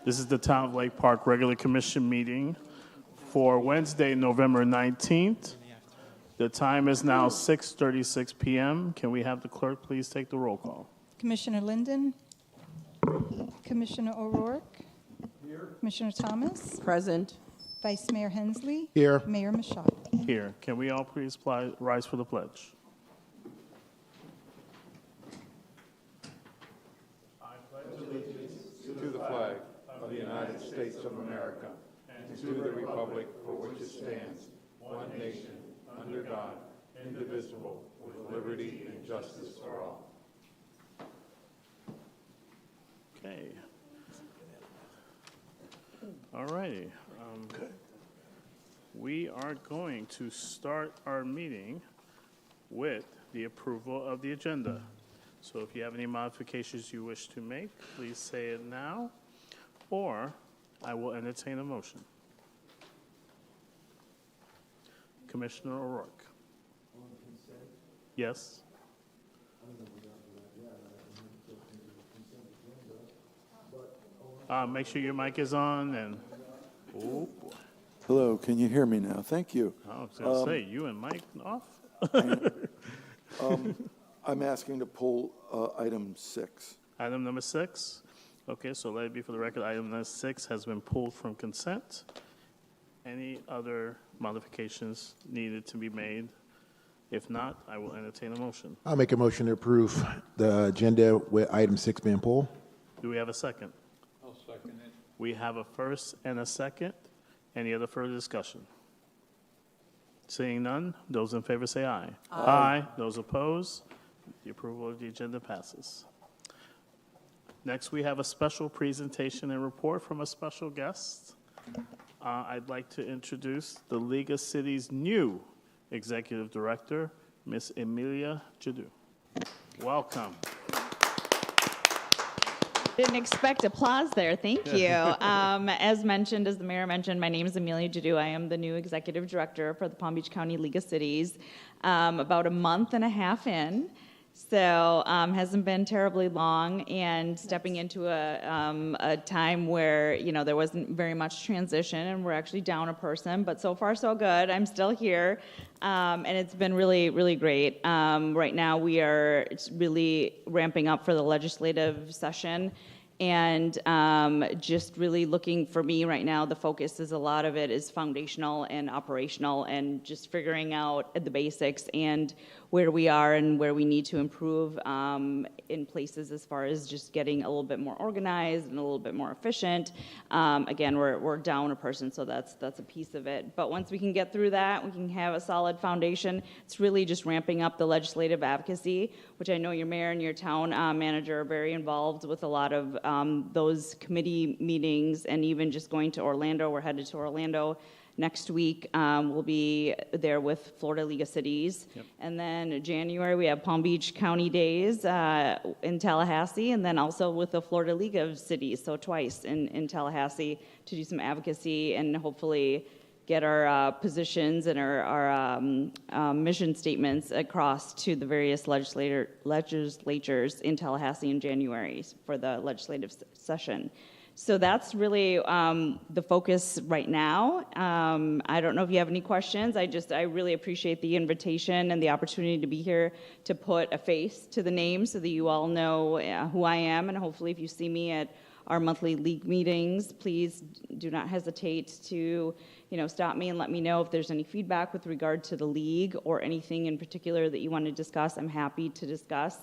This is the Town of Lake Park Regular Commission meeting for Wednesday, November 19th. The time is now 6:36 p.m. Can we have the clerk please take the roll call? Commissioner Linden. Commissioner O'Rourke. Here. Commissioner Thomas. Present. Vice Mayor Hensley. Here. Mayor Machado. Here. Can we all please rise for the pledge? To the flag of the United States of America and to the republic for which it stands, one nation, under God, indivisible, with liberty and justice for all. Okay. All righty. We are going to start our meeting with the approval of the agenda. So if you have any modifications you wish to make, please say it now, or I will entertain a motion. Commissioner O'Rourke. Yes? Make sure your mic is on and, oh boy. Hello, can you hear me now? Thank you. I was going to say, you and Mike off? I'm asking to pull item 6. Item number 6. Okay, so let it be for the record, item number 6 has been pulled from consent. Any other modifications needed to be made? If not, I will entertain a motion. I'll make a motion to approve the agenda with item 6 being pulled. Do we have a second? I'll second it. We have a first and a second. Any other further discussion? Seeing none, those in favor say aye. Aye. Those opposed, the approval of the agenda passes. Next, we have a special presentation and report from a special guest. I'd like to introduce the League of Cities' new Executive Director, Ms. Emilia Jadu. Welcome. Didn't expect applause there. Thank you. As mentioned, as the mayor mentioned, my name is Emilia Jadu. I am the new executive director for the Palm Beach County League of Cities. About a month and a half in, so hasn't been terribly long. And stepping into a time where there wasn't very much transition, and we're actually down a person, but so far so good. I'm still here, and it's been really, really great. Right now we are really ramping up for the legislative session. And just really looking for me right now, the focus is a lot of it is foundational and operational and just figuring out the basics and where we are and where we need to improve in places as far as just getting a little bit more organized and a little bit more efficient. Again, we're down a person, so that's a piece of it. But once we can get through that, we can have a solid foundation. It's really just ramping up the legislative advocacy, which I know your mayor and your town manager are very involved with a lot of those committee meetings, and even just going to Orlando. We're headed to Orlando next week. We'll be there with Florida League of Cities. Yep. And then January, we have Palm Beach County Days in Tallahassee, and then also with the Florida League of Cities, so twice in Tallahassee to do some advocacy and hopefully get our positions and our mission statements across to the various legislatures in Tallahassee in January for the legislative session. So that's really the focus right now. I don't know if you have any questions. I really appreciate the invitation and the opportunity to be here to put a face to the name so that you all know who I am, and hopefully if you see me at our monthly league meetings, please do not hesitate to stop me and let me know if there's any feedback with regard to the league or anything in particular that you want to discuss. I'm happy to discuss.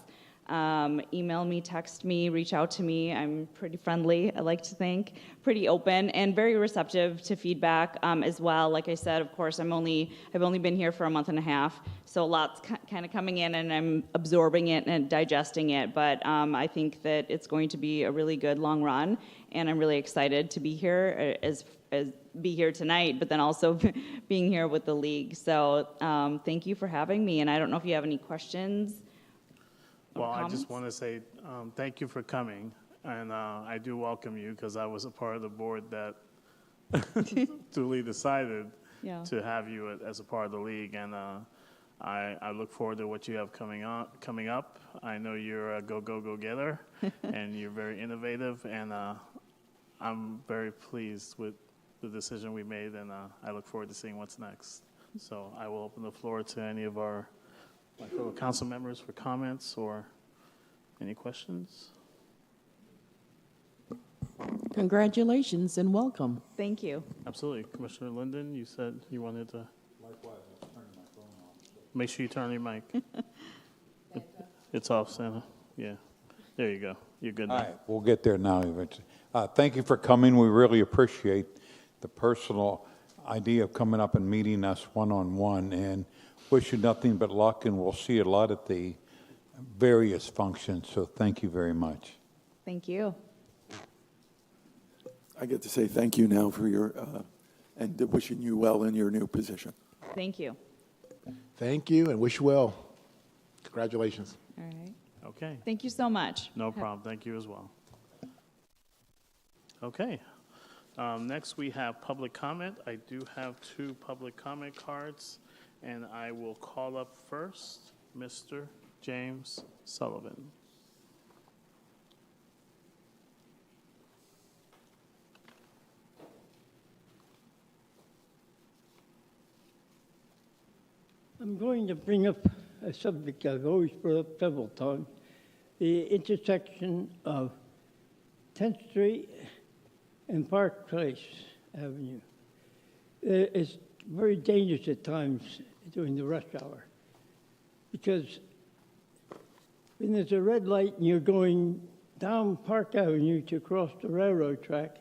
Email me, text me, reach out to me. I'm pretty friendly, I like to think, pretty open and very receptive to feedback as well. Like I said, of course, I've only been here for a month and a half, so a lot's kind of coming in and I'm absorbing it and digesting it, but I think that it's going to be a really good long run, and I'm really excited to be here as be here tonight, but then also being here with the league. So thank you for having me, and I don't know if you have any questions. Well, I just want to say thank you for coming, and I do welcome you because I was a part of the board that duly decided to have you as a part of the league, and I look forward to what you have coming up. I know you're a go-getter, and you're very innovative, and I'm very pleased with the decision we made, and I look forward to seeing what's next. So I will open the floor to any of my fellow council members for comments or any questions. Congratulations and welcome. Thank you. Absolutely. Commissioner Linden, you said you wanted to. Likewise, I'm turning my phone off. Make sure you turn your mic. It's off, Santa. Yeah. There you go. You're good now. All right, we'll get there now eventually. Thank you for coming. We really appreciate the personal idea of coming up and meeting us one-on-one, and wish you nothing but luck, and we'll see you a lot at the various functions, so thank you very much. Thank you. I get to say thank you now for your, and wishing you well in your new position. Thank you. Thank you and wish you well. Congratulations. All right. Okay. Thank you so much. No problem. Thank you as well. Okay. Next, we have public comment. I do have 2 public comment cards, and I will call up first Mr. James Sullivan. I'm going to bring up a subject I've always brought up several times, the intersection of 10th Street and Park Place Avenue. It's very dangerous at times during the rush hour because when there's a red light and you're going down Park Avenue to cross the railroad track,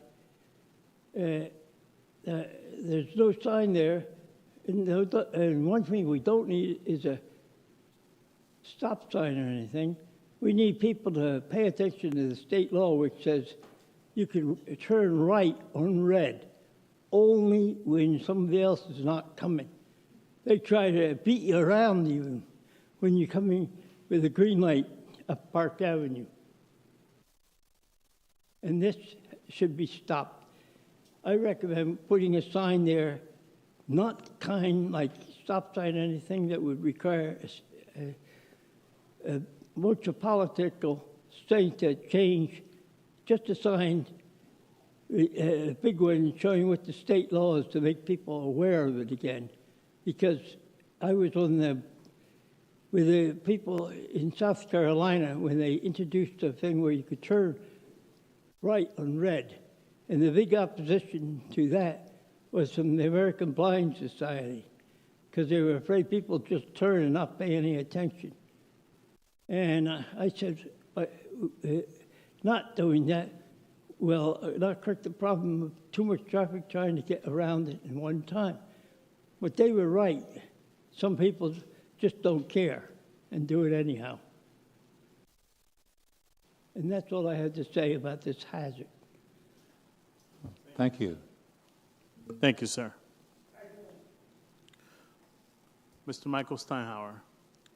there's no sign there. And one thing we don't need is a stop sign or anything. We need people to pay attention to the state law, which says you can turn right on red only when somebody else is not coming. They try to beat you around even when you're coming with a green light up Park Avenue. And this should be stopped. I recommend putting a sign there, not kind like stop sign or anything that would require a much of political state to change, just a sign, a big one showing what the state law is to make people aware of it again. Because I was with the people in South Carolina when they introduced a thing where you could turn right on red. And the big opposition to that was from the American Blind Society, because they were afraid people just turn and not pay any attention. And I said, not doing that will not correct the problem of too much traffic trying to get around it in one time. But they were right. Some people just don't care and do it anyhow. And that's all I had to say about this hazard. Thank you. Thank you, sir. Mr. Michael Steinhauer,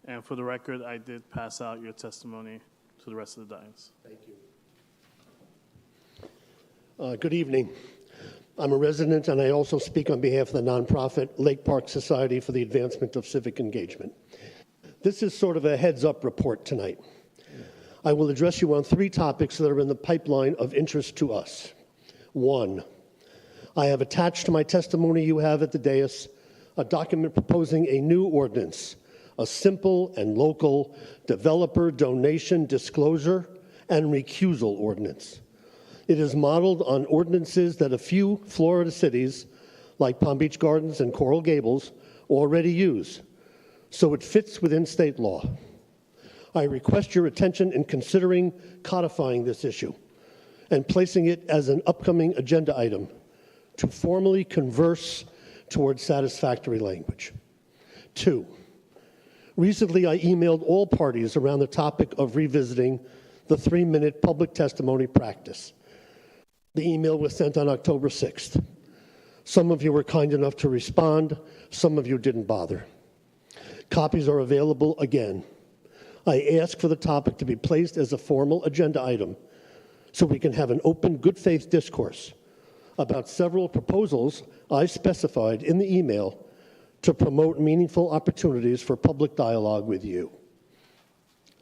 and for the record, I did pass out your testimony to the rest of the dais. Thank you. Good evening. I'm a resident, and I also speak on behalf of the nonprofit Lake Park Society for the Advancement of Civic Engagement. This is sort of a heads-up report tonight. I will address you on 3 topics that are in the pipeline of interest to us. 1, I have attached to my testimony you have at the dais a document proposing a new ordinance, a simple and local developer donation disclosure and recusal ordinance. It is modeled on ordinances that a few Florida cities, like Palm Beach Gardens and Coral Gables, already use, so it fits within state law. I request your attention in considering codifying this issue and placing it as an upcoming agenda item to formally converse towards satisfactory language. 2, recently I emailed all parties around the topic of revisiting the 3-minute public testimony practice. The email was sent on October 6th. Some of you were kind enough to respond, some of you didn't bother. Copies are available again. I ask for the topic to be placed as a formal agenda item so we can have an open, good faith discourse about several proposals I specified in the email to promote meaningful opportunities for public dialogue with you.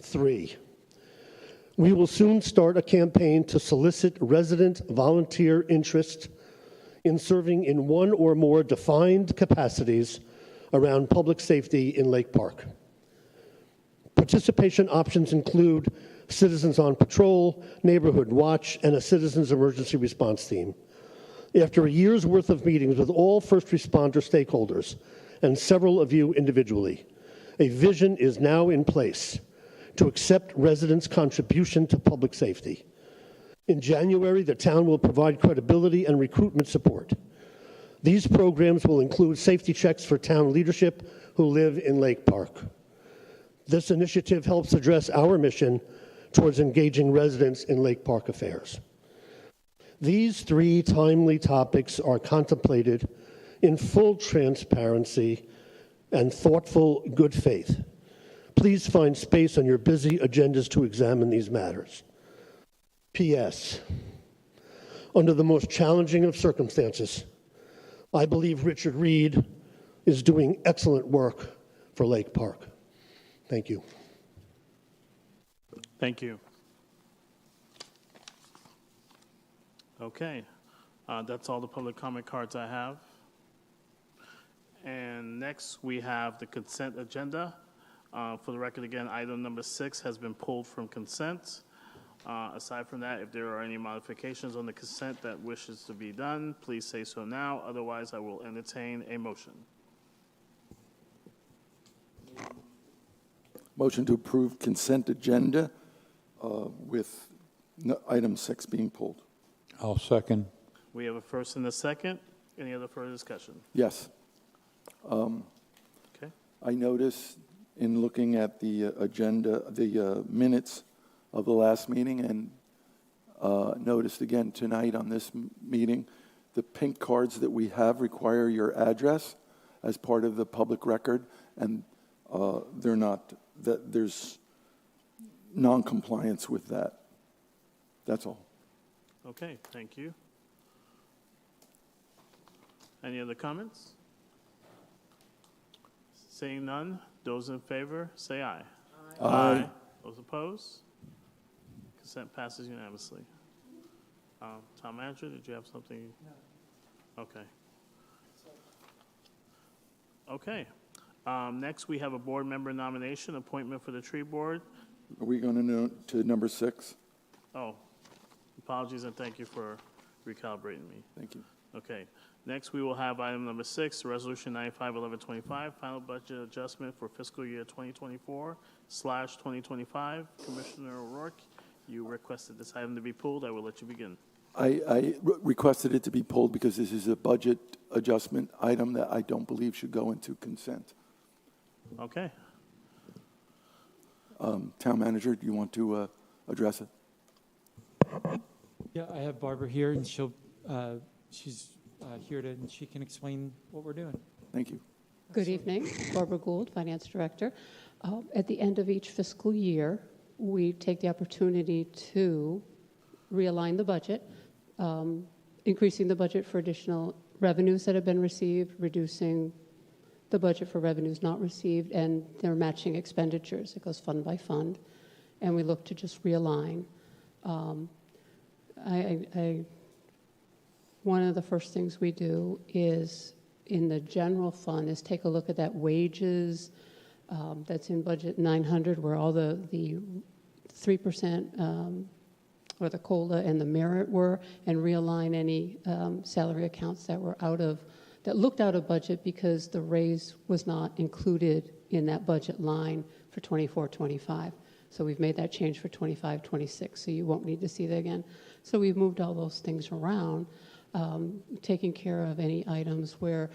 3, We will soon start a campaign to solicit resident volunteer interest in serving in one or more defined capacities around public safety in Lake Park. Participation options include Citizens on Patrol, Neighborhood Watch, and a Citizens Emergency Response Team. After a year's worth of meetings with all first responder stakeholders and several of you individually, a vision is now in place to accept residents' contribution to public safety. In January, the town will provide credibility and recruitment support. These programs will include safety checks for town leadership who live in Lake Park. This initiative helps address our mission towards engaging residents in Lake Park affairs. These three timely topics are contemplated in full transparency and thoughtful good faith. Please find space on your busy agendas to examine these matters. P.S. Under the most challenging of circumstances, I believe Richard Reed is doing excellent work for Lake Park. Thank you. Thank you. Okay, that's all the public comment cards I have. And next, we have the consent agenda. For the record, again, item number 6 has been pulled from consent. Aside from that, if there are any modifications on the consent that wishes to be done, please say so now. Otherwise, I will entertain a motion. Motion to approve consent agenda with item 6 being pulled. I'll second. We have a first and a second. Any other further discussion? Yes. Okay. I noticed in looking at the agenda, the minutes of the last meeting, and noticed again tonight on this meeting, the pink cards that we have require your address as part of the public record, and they're not, that there's non-compliance with that. That's all. Okay, thank you. Any other comments? Seeing none, those in favor, say aye. Aye. Those opposed? Consent passes unanimously. Town Manager, did you have something? No. Okay. Okay. Next, we have a board member nomination, appointment for the tree board. Are we going to know to number 6? Oh, apologies and thank you for recalibrating me. Thank you. Okay. Next, we will have item number 6, Resolution 95-1125, final budget adjustment for fiscal year 2024/2025. Commissioner O'Rourke, you requested this item to be pulled. I will let you begin. I requested it to be pulled because this is a budget adjustment item that I don't believe should go into consent. Okay. Town Manager, do you want to address it? Yeah, I have Barbara here, and she's here and she can explain what we're doing. Thank you. Good evening, Barbara Gould, Finance Director. At the end of each fiscal year, we take the opportunity to realign the budget, increasing the budget for additional revenues that have been received, reducing the budget for revenues not received, and they're matching expenditures. It goes fund by fund, and we look to just realign. One of the first things we do is in the general fund is take a look at that wages that's in budget 900, where all the 3% or the COLA and the merit were, and realign any salary accounts that were that looked out of budget because the raise was not included in that budget line for 24-25. So we've made that change for 25-26, so you won't need to see that again. So we've moved all those things around, taking care of any items where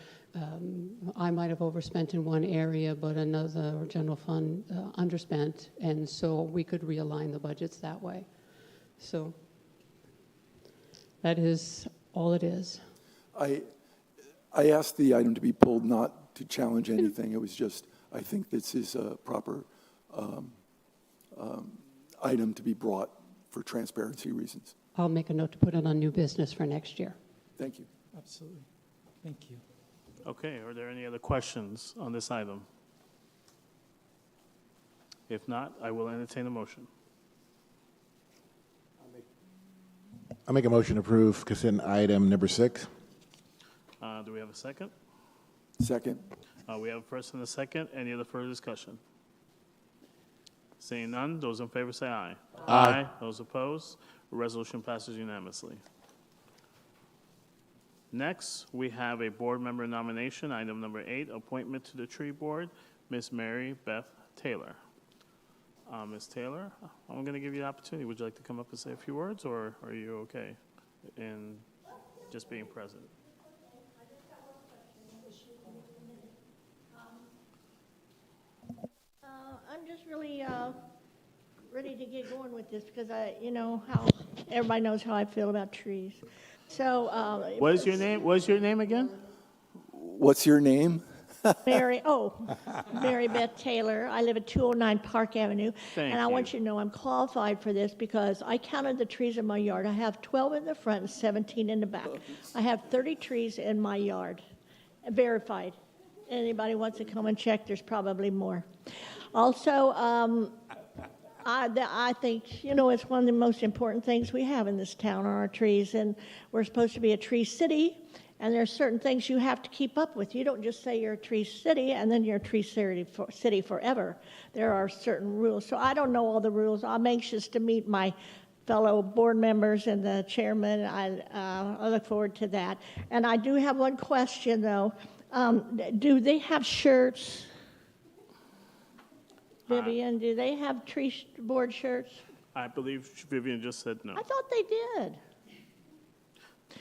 I might have overspent in one area, but another general fund underspent, and so we could realign the budgets that way. So that is all it is. I asked the item to be pulled not to challenge anything. It was just, I think this is a proper item to be brought for transparency reasons. I'll make a note to put it on new business for next year. Thank you. Absolutely. Thank you. Okay, are there any other questions on this item? If not, I will entertain a motion. I make a motion to approve consent item number 6. Do we have a second? Second. We have a first and a second. Any other further discussion? Seeing none, those in favor say aye. Aye. Those opposed, resolution passes unanimously. Next, we have a board member nomination, item number 8, appointment to the tree board, Ms. Mary Beth Taylor. Ms. Taylor, I'm going to give you the opportunity. Would you like to come up and say a few words, or are you okay in just being present? I'm just really ready to get going with this because you know how everybody knows how I feel about trees. So. What is your name? What is your name again? What's your name? Mary Beth Taylor. I live at 209 Park Avenue. Thank I you. want you to know I'm qualified for this because I counted the trees in my yard. I have 12 in the front and 17 in the back. I have 30 trees in my yard, verified. Anybody wants to come and check, there's probably more. Also, I think, you know, it's one of the most important things we have in this town are our trees, and we're supposed to be a tree city, and there's certain things you have to keep up with. You don't just say you're a tree city, and then you're a tree city forever. There are certain rules. So I don't know all the rules. I'm anxious to meet my fellow board members and the chairman. I look forward to that. And I do have one question, though. Do they have shirts? Vivian, do they have tree board shirts? I believe Vivian just said no. I thought they did.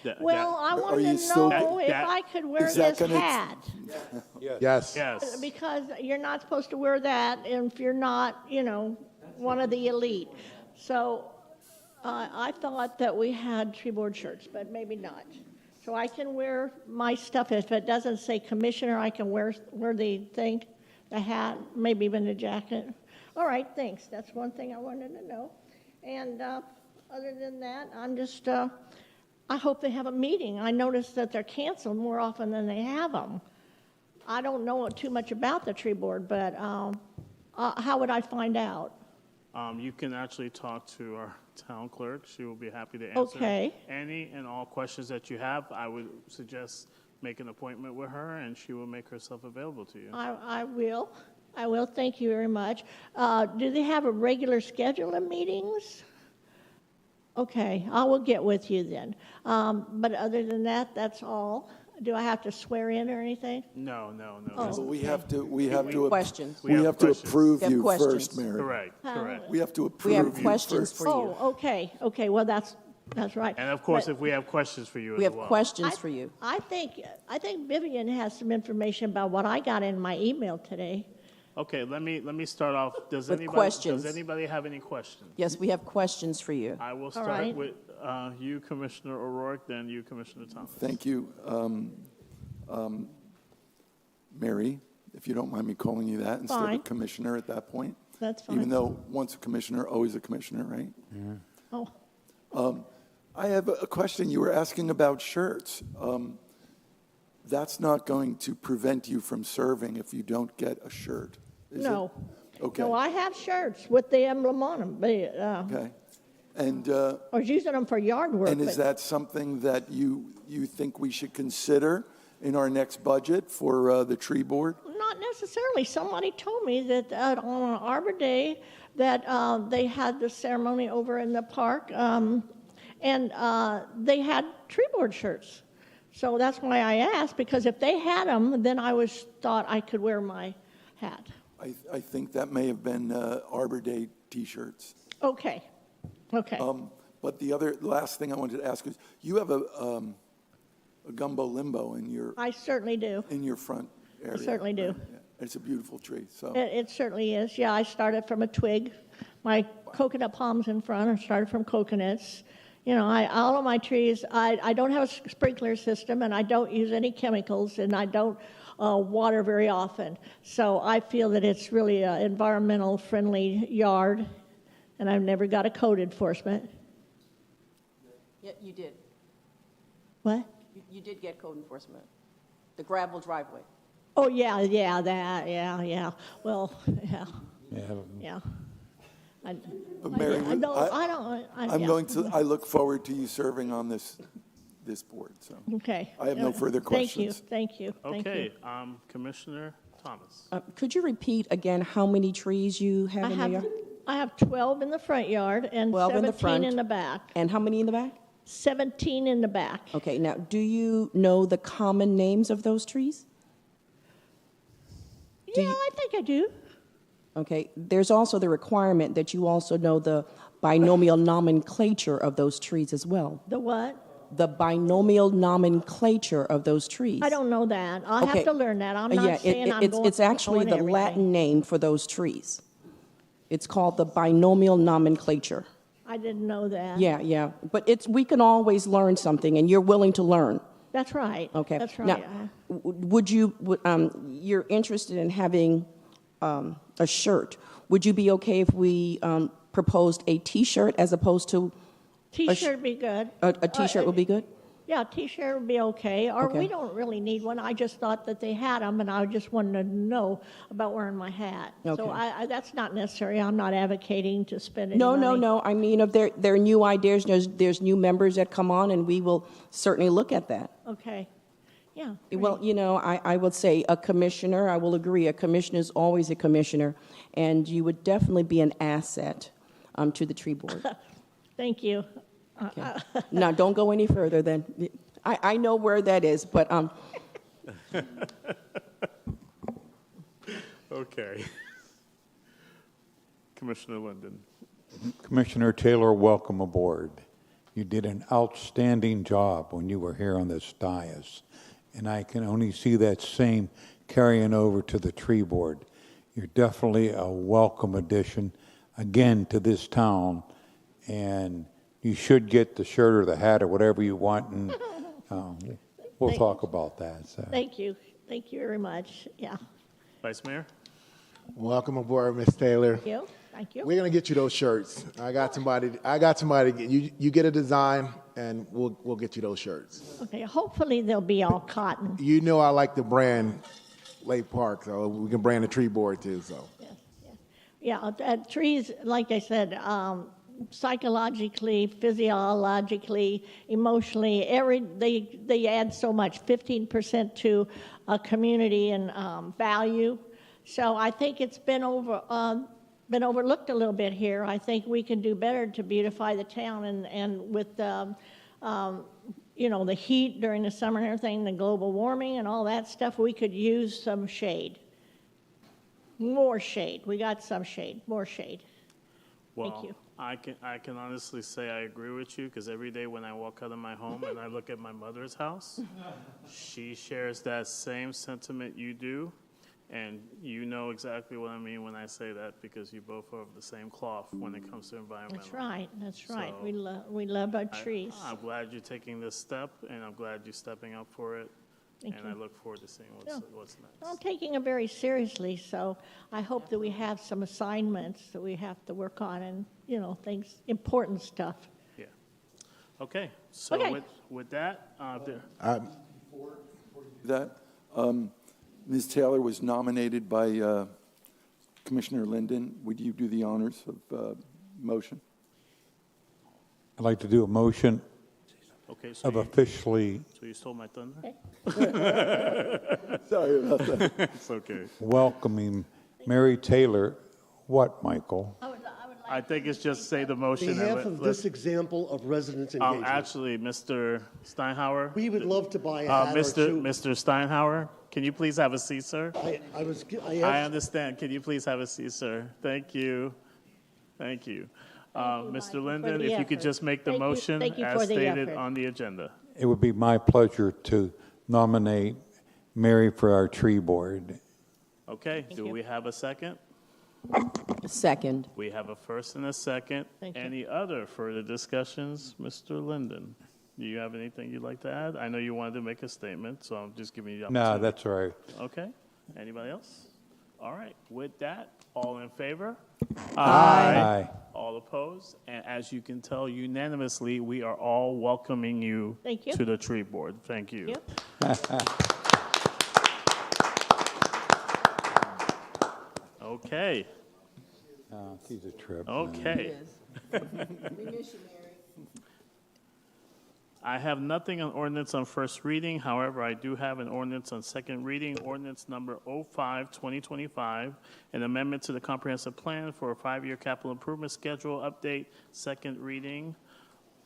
That- Well, that- I Are wanted you to still- know if That- I could wear is that this gonna- hat. Yes. Yes. Because you're not supposed to wear that if you're not, you know, one of the elite. So I thought that we had tree board shirts, but maybe not. So I can wear my stuff. If it doesn't say commissioner, I can wear the thing, the hat, maybe even the jacket. All right, thanks. That's one thing I wanted to know. And other than that, I'm just, I hope they have a meeting. I noticed that they're canceled more often than they have them. I don't know too much about the tree board, but how would I find out? You can actually talk to our town clerk. She will be happy to answer Okay. any and all questions that you have. I would suggest make an appointment with her, and she will make herself available to you. I will. I will. Thank you very much. Do they have a regular schedule of meetings? Okay, I will get with you then. But other than that, that's all. Do I have to swear in or anything? No, no, no. Oh. This- We have to. Questions. We We have have to questions. approve We have you questions. first, Mary. Correct, correct. We have to approve We you have questions first. for you. Oh, okay. Well, that's right. And of course, But if we have questions for you We as have well. questions for you. I think Vivian has some information about what I got in my email today. Okay, let me start off. Does With questions. Does anybody have any questions? Yes, we have questions for you. I will start right. with you, Commissioner O'Rourke, then you, Commissioner Thomas. Thank you. Mary, if you don't mind me calling you that instead Fine. of commissioner at that point. That's fine. Even though once a commissioner, always a commissioner, right? Oh, I have a question. You were asking about shirts. That's not going to prevent you from serving if you don't get a shirt, is it? no. Okay. No, I have shirts with the emblem on them, but Okay. And, I was using them for yard work. and is but- that something that you think we should consider in our next budget for the tree board? Not necessarily. Somebody told me that on Arbor Day that they had the ceremony over in the park, and they had tree board shirts. So that's why I asked, because if they had them, then I thought I could wear my hat. I think that may have been Arbor Day T-shirts. Okay. But the last thing I wanted to ask is, you have a gumbo limbo in I certainly do. your front area. certainly do. right? Yeah. It's a beautiful tree, so. It certainly is. Yeah, I started from a twig. My coconut palms in front are started from coconuts. You know, all of my trees, I don't have a sprinkler system, and I don't use any chemicals, and I don't water very often. So I feel that it's really an environmental friendly yard, and I've never got a code enforcement. Yeah, you did. What? You did get code enforcement. The gravel driveway. Oh, yeah. Well, yeah. Mary, I don't. I'm yeah. going to, I look forward to you serving on this board, so. Okay. I have no further questions. Thank you. Okay, Commissioner Thomas. Could you repeat again how many trees you have in the yard? I have 12 in the front yard and 12 in the 17 front. in the back. And how many in the back? 17 in the back. Okay, now, do you know the common names of those trees? Yeah, I think I do. Okay, there's also the requirement that you also know the binomial nomenclature of those trees as well. The what? The binomial nomenclature of those trees. I don't know that. I'll Okay. have to learn that. I'm not Yeah, saying I'm going it's actually knowing the everything. Latin name for those trees. It's called the binomial nomenclature. I didn't know that. Yeah, but we can always learn something, and you're willing to learn. That's right. Okay. That's right. Now, you're interested in having a shirt. Would you be okay if we proposed a T-shirt as opposed to T-shirt would be good. a T-shirt would be good? Yeah, T-shirt would be okay. Or Okay. we don't really need one. I just thought that they had them, and I just wanted to know about wearing my hat. Okay. So that's not necessary. I'm not advocating to spend any No. money. I mean, if there are new ideas, there's new members that come on, and we will certainly look at that. Okay. Yeah. Well, I would say a commissioner, I will agree, a commissioner is always a commissioner, and you would definitely be an asset to the tree board. Thank you. Okay. Now, don't go any further then. I know where that is, but, Okay. Commissioner Linden. Commissioner Taylor, welcome aboard. You did an outstanding job when you were here on this dais, and I can only see that same carrying over to the tree board. You're definitely a welcome addition, again, to this town, and you should get the shirt or the hat or whatever you want, and we'll talk about that. So. Thank you. Thank you very much. Yeah. Vice Mayor? Welcome aboard, Ms. Taylor. Thank you. Thank you. We're gonna get you those shirts. I got somebody. You get a design, and we'll get you those shirts. Okay. Hopefully they'll be all cotton. You know I like the brand Lake Park, so we can brand the tree board too. So. Yeah. Trees, like I said, psychologically, physiologically, emotionally, they add so much, 15% to a community and value. So I think it's been overlooked a little bit here. I think we can do better to beautify the town, and with the heat during the summer and everything, the global warming and all that stuff, we could use some shade. More shade. We got some shade. More shade. Thank you. I can honestly say I agree with you, because every day when I walk out of my home and I look at my mother's house, she shares that same sentiment you do, and you know exactly what I mean when I say that, because you both are of the same cloth when it comes to environmental. That's right. That's right. So, we love our trees. I'm glad you're taking this step, and I'm glad you're stepping up for it. Thank and you. I look forward to seeing what's next. I'm taking it very seriously, so I hope that we have some assignments that we have to work on, and things, important stuff. Yeah. Okay. So Okay. with that, Ms. Taylor was nominated by Commissioner Linden. Would you do the honors of motion? I'd like to do a motion okay. of officially So you stole my thunder. Sorry about that. It's okay. welcoming Mary Taylor. What, Michael? I think it's just say the motion. On and behalf let- of let- this example of residents' engagement, Actually, Mr. Steinhauer. we would love to buy a hat or two. Mr. Steinhauer, can you please have a seat, sir? I I asked, understand. Can you please have a seat, sir? Thank you. Thank you. Mr. Linden, the if you could effort. just make the Thank you- motion thank you as for the stated effort. on the agenda. It would be my pleasure to nominate Mary for our tree board. Okay, do we have a second? Second. We have a first and a second. Thank you. Any other further discussions? Mr. Linden, do you have anything you'd like to add? I know you wanted to make a statement, so I'm just giving you the opportunity. No, that's all right. Okay. Anybody else? All right. With that, all in favor? Aye. All opposed? And as you can tell unanimously, we are all welcoming you Thank you. to the tree board. Thank you. Okay. She's a trip. Okay. I have nothing on ordinance on first reading. However, I do have an ordinance on second reading, ordinance number 05-2025, an amendment to the comprehensive plan for a 5-year capital improvement schedule update, second reading.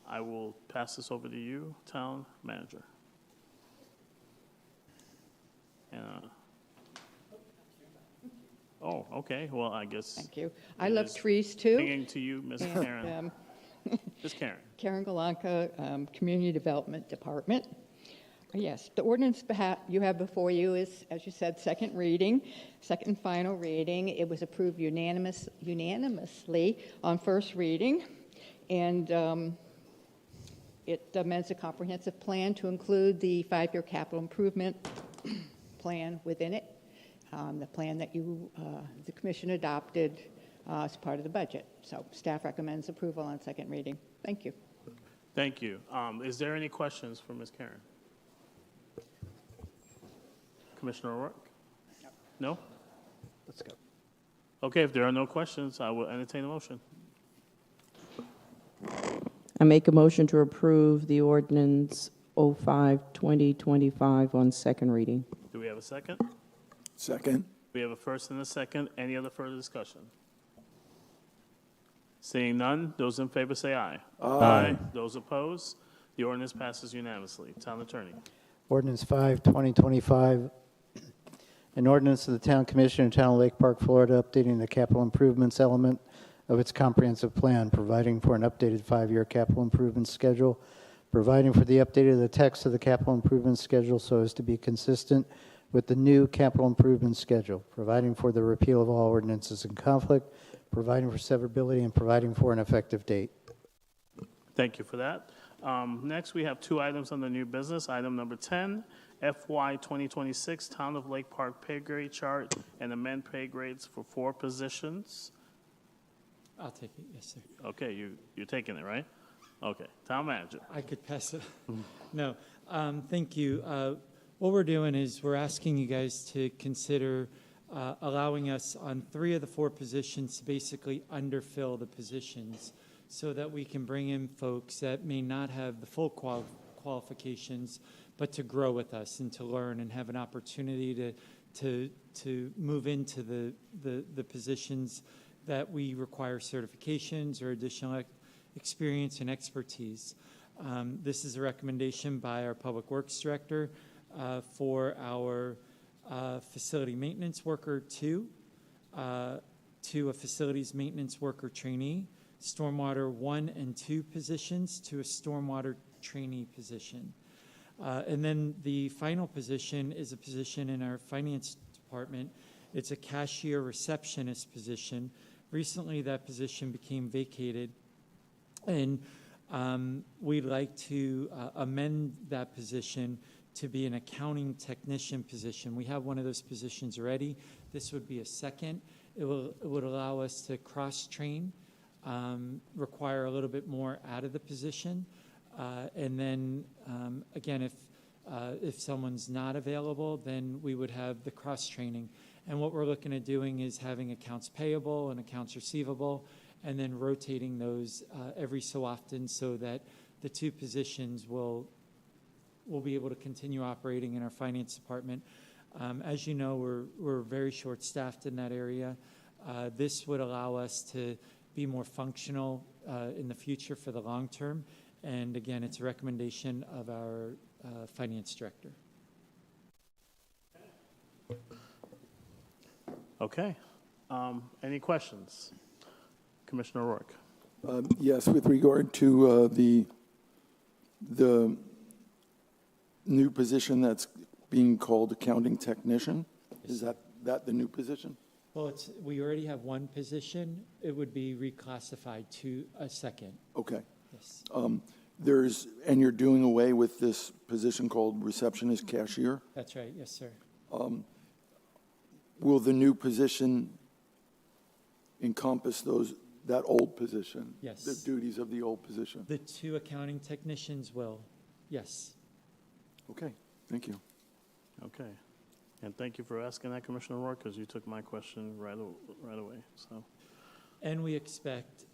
I will pass this over to you, Town Manager. Oh, okay. Well, I guess. Thank you. I love trees too. Hanging to you, Ms. Karen. Ms. Karen. Karen Galanka, Community Development Department. Yes, the ordinance you have before you is, as you said, second reading, second and final reading. It was approved unanimously on first reading, and it amends the comprehensive plan to include the 5-year capital improvement plan within it, the plan that the commission adopted as part of the budget. So staff recommends approval on second reading. Thank you. Thank you. Is there any questions for Ms. Karen? Commissioner O'Rourke? No? Let's go. Okay, if there are no questions, I will entertain a motion. I make a motion to approve the ordinance 05-2025 on second reading. Do we have a second? Second. We have a first and a second. Any other further discussion? Seeing none, those in favor say aye. Aye. Those opposed? The ordinance passes unanimously. Town Attorney. Ordinance 5-2025, an ordinance of the Town Commission of Town of Lake Park, Florida, updating the capital improvements element of its comprehensive plan, providing for an updated 5-year capital improvement schedule, providing for the update of the text of the capital improvement schedule so as to be consistent with the new capital improvement schedule, providing for the repeal of all ordinances in conflict, providing for severability, and providing for an effective date. Thank you for that. Next, we have 2 items on the new business. Item number 10, FY 2026 Town of Lake Park pay grade chart and amend pay grades for 4 positions. I'll take it, yes, sir. Okay, you're taking it, right? Okay, Town Manager. I could pass it. No, thank you. What we're doing is we're asking you guys to consider allowing us on 3 of the 4 positions to basically underfill the positions so that we can bring in folks that may not have the full qualifications, but to grow with us and to learn and have an opportunity to move into the positions that we require certifications or additional experience and expertise. This is a recommendation by our Public Works Director for our facility maintenance worker 2, to a facilities maintenance worker trainee, stormwater 1 and 2 positions to a stormwater trainee position. And then the final position is a position in our finance department. It's a cashier receptionist position. Recently, that position became vacated, and we'd like to amend that position to be an accounting technician position. We have one of those positions already. This would be a second. It would allow us to cross-train, require a little bit more out of the position, and then again, if someone's not available, then we would have the cross-training. And what we're looking at doing is having accounts payable and accounts receivable, and then rotating those every so often so that the 2 positions will be able to continue operating in our finance department. As you know, we're very short-staffed in that area. This would allow us to be more functional in the future for the long term. And again, it's a recommendation of our finance director. Okay. Any questions? Commissioner O'Rourke. Yes, with regard to the new position that's being called accounting technician, is that the new position? Well, we already have 1 position. It would be reclassified to a second. Okay. Yes. And you're doing away with this position called receptionist cashier? That's right. Yes, sir. Will the new position encompass that old position? Yes. The duties of the old position? The 2 accounting technicians will. Yes. Okay. Thank you. Okay. And thank you for asking that, Commissioner O'Rourke, because you took my question right away. So, And we expect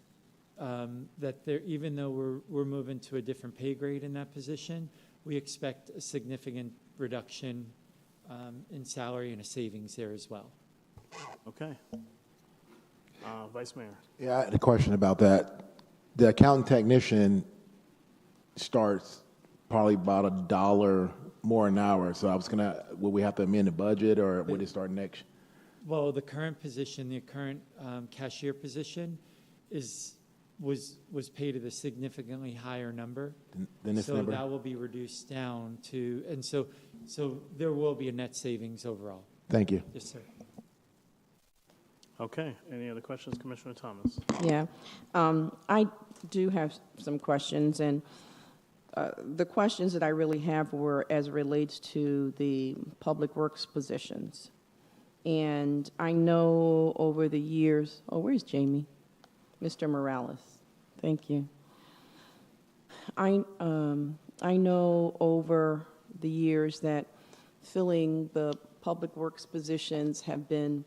that there, even though we're moving to a different pay grade in that position, we expect a significant reduction in salary and a savings there as well. Okay. Vice Mayor. Yeah, I had a question about that. The accountant technician starts probably about $1 more an hour. So I was will we have to amend the budget, or would it start next? Well, the current position, the current cashier position was paid at a significantly higher number. Than this so number? That will be reduced down to, and so there will be a net savings overall. Thank you. Yes, sir. Okay. Any other questions, Commissioner Thomas? Yeah. I do have some questions, and the questions that I really have were as relates to the public works positions. And I know over the years, where's Jamie? Mr. Morales. Thank you. I know over the years that filling the public works positions have been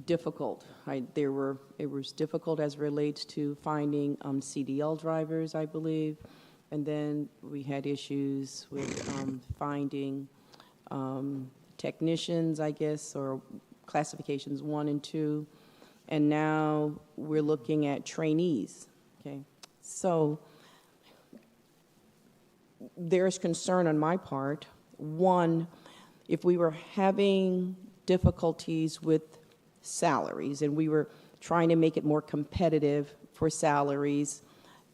difficult. It was difficult as relates to finding CDL drivers, I believe, and then we had issues with finding technicians, I guess, or classifications 1 and 2, and now we're looking at trainees. Okay, so there's concern on my part. One, if we were having difficulties with salaries, and we were trying to make it more competitive for salaries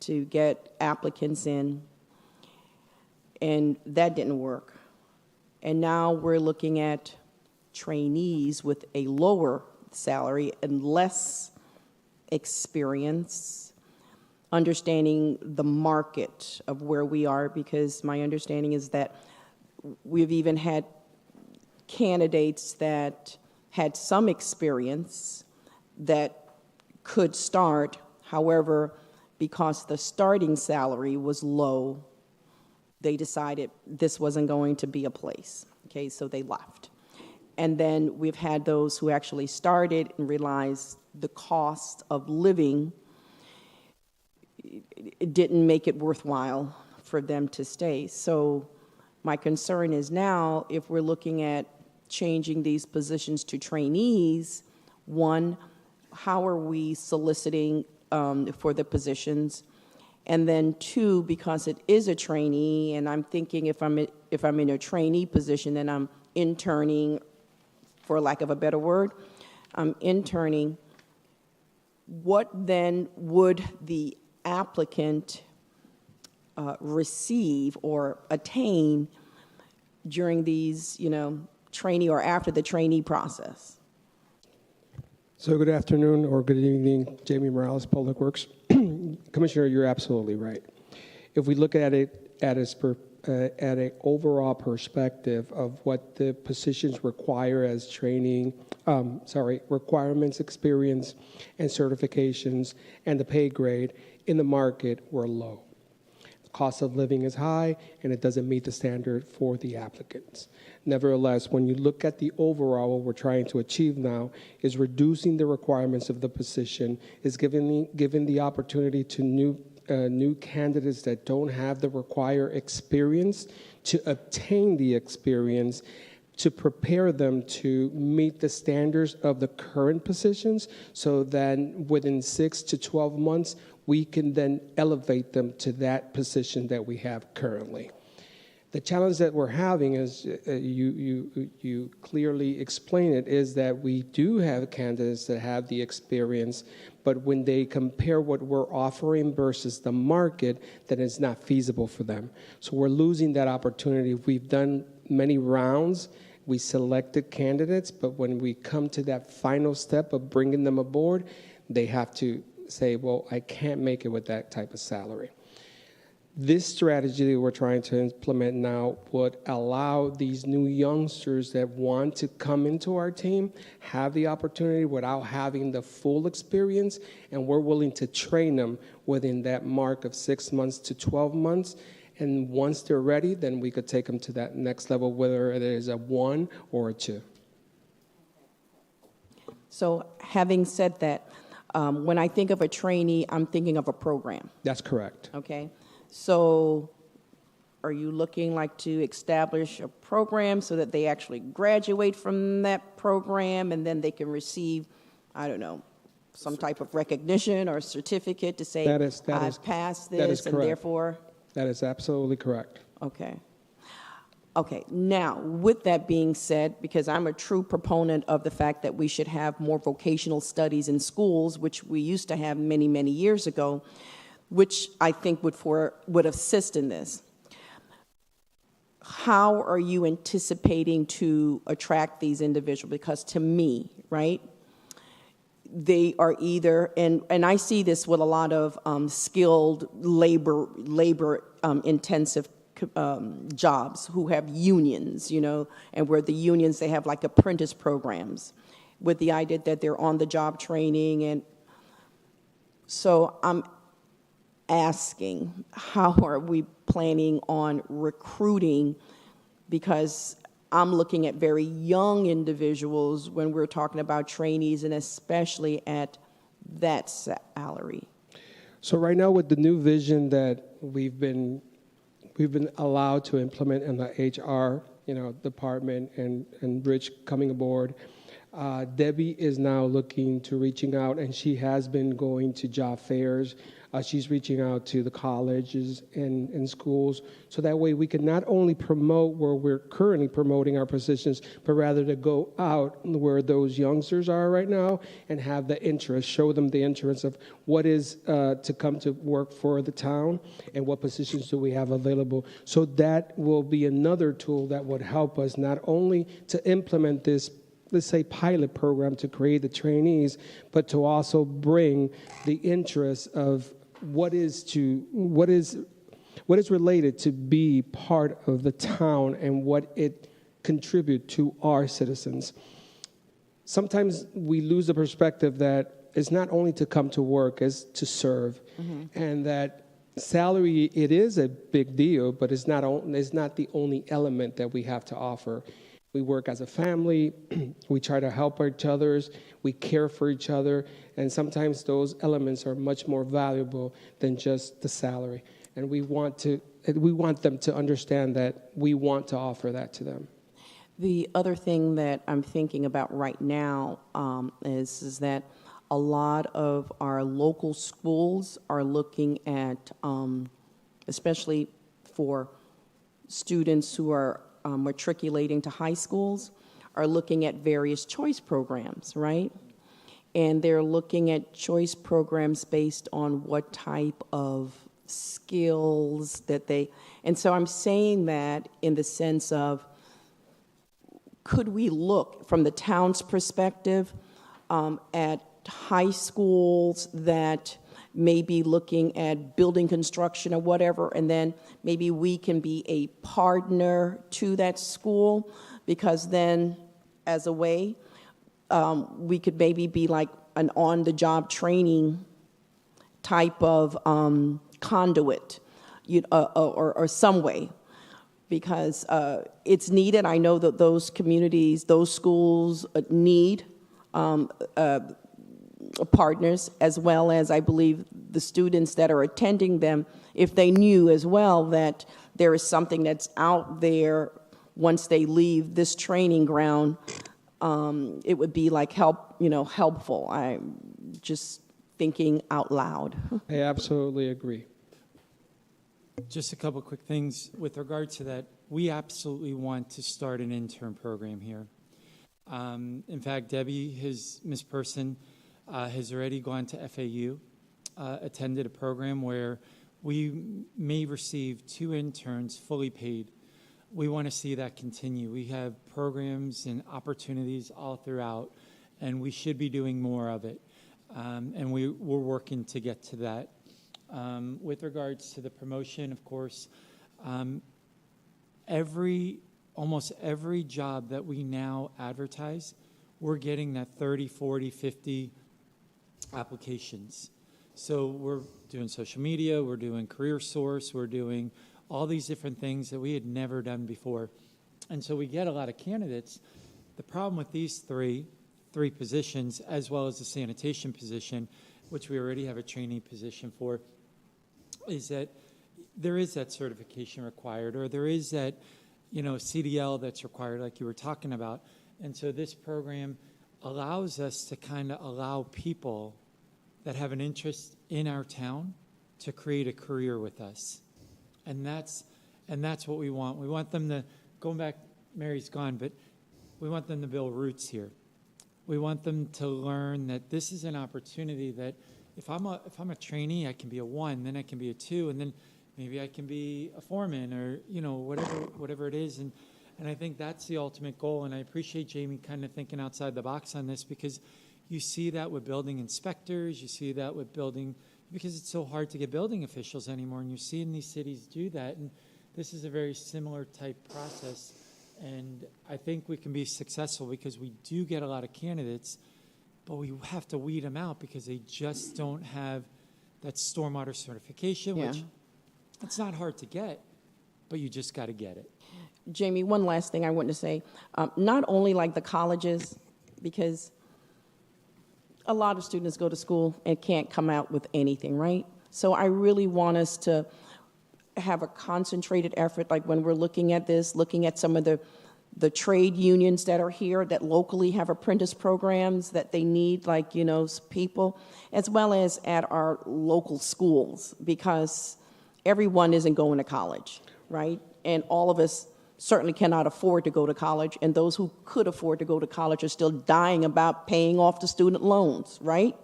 to get applicants in, and that didn't work. And now we're looking at trainees with a lower salary and less experience, understanding the market of where we are, because my understanding is that we've even had candidates that had some experience that could start. However, because the starting salary was low, they decided this wasn't going to be a place. Okay, so they left. And then we've had those who actually started and realized the cost of living, it didn't make it worthwhile for them to stay. So my concern is now, if we're looking at changing these positions to trainees, one, how are we soliciting for the positions? And then two, because it is a trainee, and I'm thinking if I'm in a trainee position, then I'm interning, for lack of a better word, I'm interning. What then would the applicant receive or attain during these, trainee or after the trainee process? So good afternoon or good evening, Jamie Morales, Public Works. Commissioner, you're absolutely right. If we look at it at an overall perspective of what the positions require as requirements, experience, and certifications, and the pay grade in the market were low. The cost of living is high, and it doesn't meet the standard for the applicants. Nevertheless, when you look at the overall, what we're trying to achieve now is reducing the requirements of the position, is giving the opportunity to new candidates that don't have the required experience to obtain the experience, to prepare them to meet the standards of the current positions, so that within 6 to 12 months, we can then elevate them to that position that we have currently. The challenge that we're having, is you clearly explain it, is that we do have candidates that have the experience, but when they compare what we're offering versus the market, then it's not feasible for them. So we're losing that opportunity. We've done many rounds. We selected candidates, but when we come to that final step of bringing them aboard, they have to say, well, I can't make it with that type of salary. This strategy that we're trying to implement now would allow these new youngsters that want to come into our team have the opportunity without having the full experience, and we're willing to train them within that mark of 6 months to 12 months. And once they're ready, then we could take them to that next level, whether it is a 1 or a 2. So having said that, When I think of a trainee, I'm thinking of a program, That's correct. okay? So are you looking like to establish a program so that they actually graduate from that program and then they can receive, I don't know, some type of recognition or certificate to say, I've passed that is this and correct. therefore? That is absolutely correct. Okay. Okay, now, with that being said, because I'm a true proponent of the fact that we should have more vocational studies in schools, which we used to have many, many years ago, which I think would assist in this. How are you anticipating to attract these individuals? Because to me, right, they are either, and I see this with a lot of skilled labor intensive jobs who have unions, you know, and where the unions, they have like apprentice programs with the idea that they're on the job training. And so I'm asking, how are we planning on recruiting? Because I'm looking at very young individuals when we're talking about trainees, and especially at that salary. So right now, with the new vision that we've been allowed to implement in the HR, department, and Rich coming aboard, Debbie is now looking to reaching out, and she has been going to job fairs. She's reaching out to the colleges and schools, so that way we can not only promote where we're currently promoting our positions, but rather to go out where those youngsters are right now and have the interest, show them the interest of what is to come to work for the town and what positions do we have available. So that will be another tool that would help us not only to implement this, let's say, pilot program to create the trainees, but to also bring the interest of what is related to be part of the town and what it contribute to our citizens. Sometimes we lose the perspective that it's not only to come to work, it's to serve, and that salary, it is a big deal, but it's not the only element that we have to offer. We work as a family, we try to help each other, we care for each other, and sometimes those elements are much more valuable than just the salary. And we want them to understand that we want to offer that to them. The other thing that I'm thinking about right now is that a lot of our local schools are looking at, especially for students who are matriculating to high schools, are looking at various choice programs, right? And they're looking at choice programs based on what type of skills that they, and so I'm saying that in the sense of, could we look from the town's perspective at high schools that may be looking at building construction or whatever, and then maybe we can be a partner to that school, because then as a way, we could maybe be like an on-the-job training type of conduit, or some way, because it's needed. I know that those communities, those schools need partners, as well as I believe the students that are attending them, if they knew as well that there is something that's out there once they leave this training ground, it would be like helpful. I'm just thinking out loud. I absolutely agree. Just a couple quick things with regard to that. We absolutely want to start an intern program here. In fact, Debbie, Ms. Person, has already gone to FAU, attended a program where we may receive 2 interns fully paid. We want to see that continue. We have programs and opportunities all throughout, and we should be doing more of it. And we're working to get to that. With regards to the promotion, of course, almost every job that we now advertise, we're getting that 30, 40, 50 applications. So we're doing social media, we're doing Career Source, we're doing all these different things that we had never done before. And so we get a lot of candidates. The problem with these 3 3 positions, as well as the sanitation position, which we already have a trainee position for, is that there is that certification required, or there is that, CDL that's required, like you were talking about. And so this program allows us to kind of allow people that have an interest in our town to create a career with us. And that's what we want. We want them to, going back, Mary's gone, but we want them to build roots here. We want them to learn that this is an opportunity that if I'm a trainee, I can be a 1, then I can be a 2, and then maybe I can be a foreman, or whatever it is. And I think that's the ultimate goal. And I appreciate Jamie kind of thinking outside the box on this, because you see that with building inspectors, you see that with building, because it's so hard to get building officials anymore, and you're seeing these cities do that. And this is a very similar type process. And I think we can be successful because we do get a lot of candidates, but we have to weed them out because they just don't have that stormwater certification, which it's not hard to get, but you just got to get it. Jamie, one last thing I wanted to say. Not only like the colleges, because a lot of students go to school and can't come out with anything, right? So I really want us to have a concentrated effort, like when we're looking at this, looking at some of the trade unions that are here that locally have apprentice programs that they need, like, people, as well as at our local schools, because everyone isn't going to college, right? And all of us certainly cannot afford to go to college, and those who could afford to go to college are still dying about paying off the student loans, right?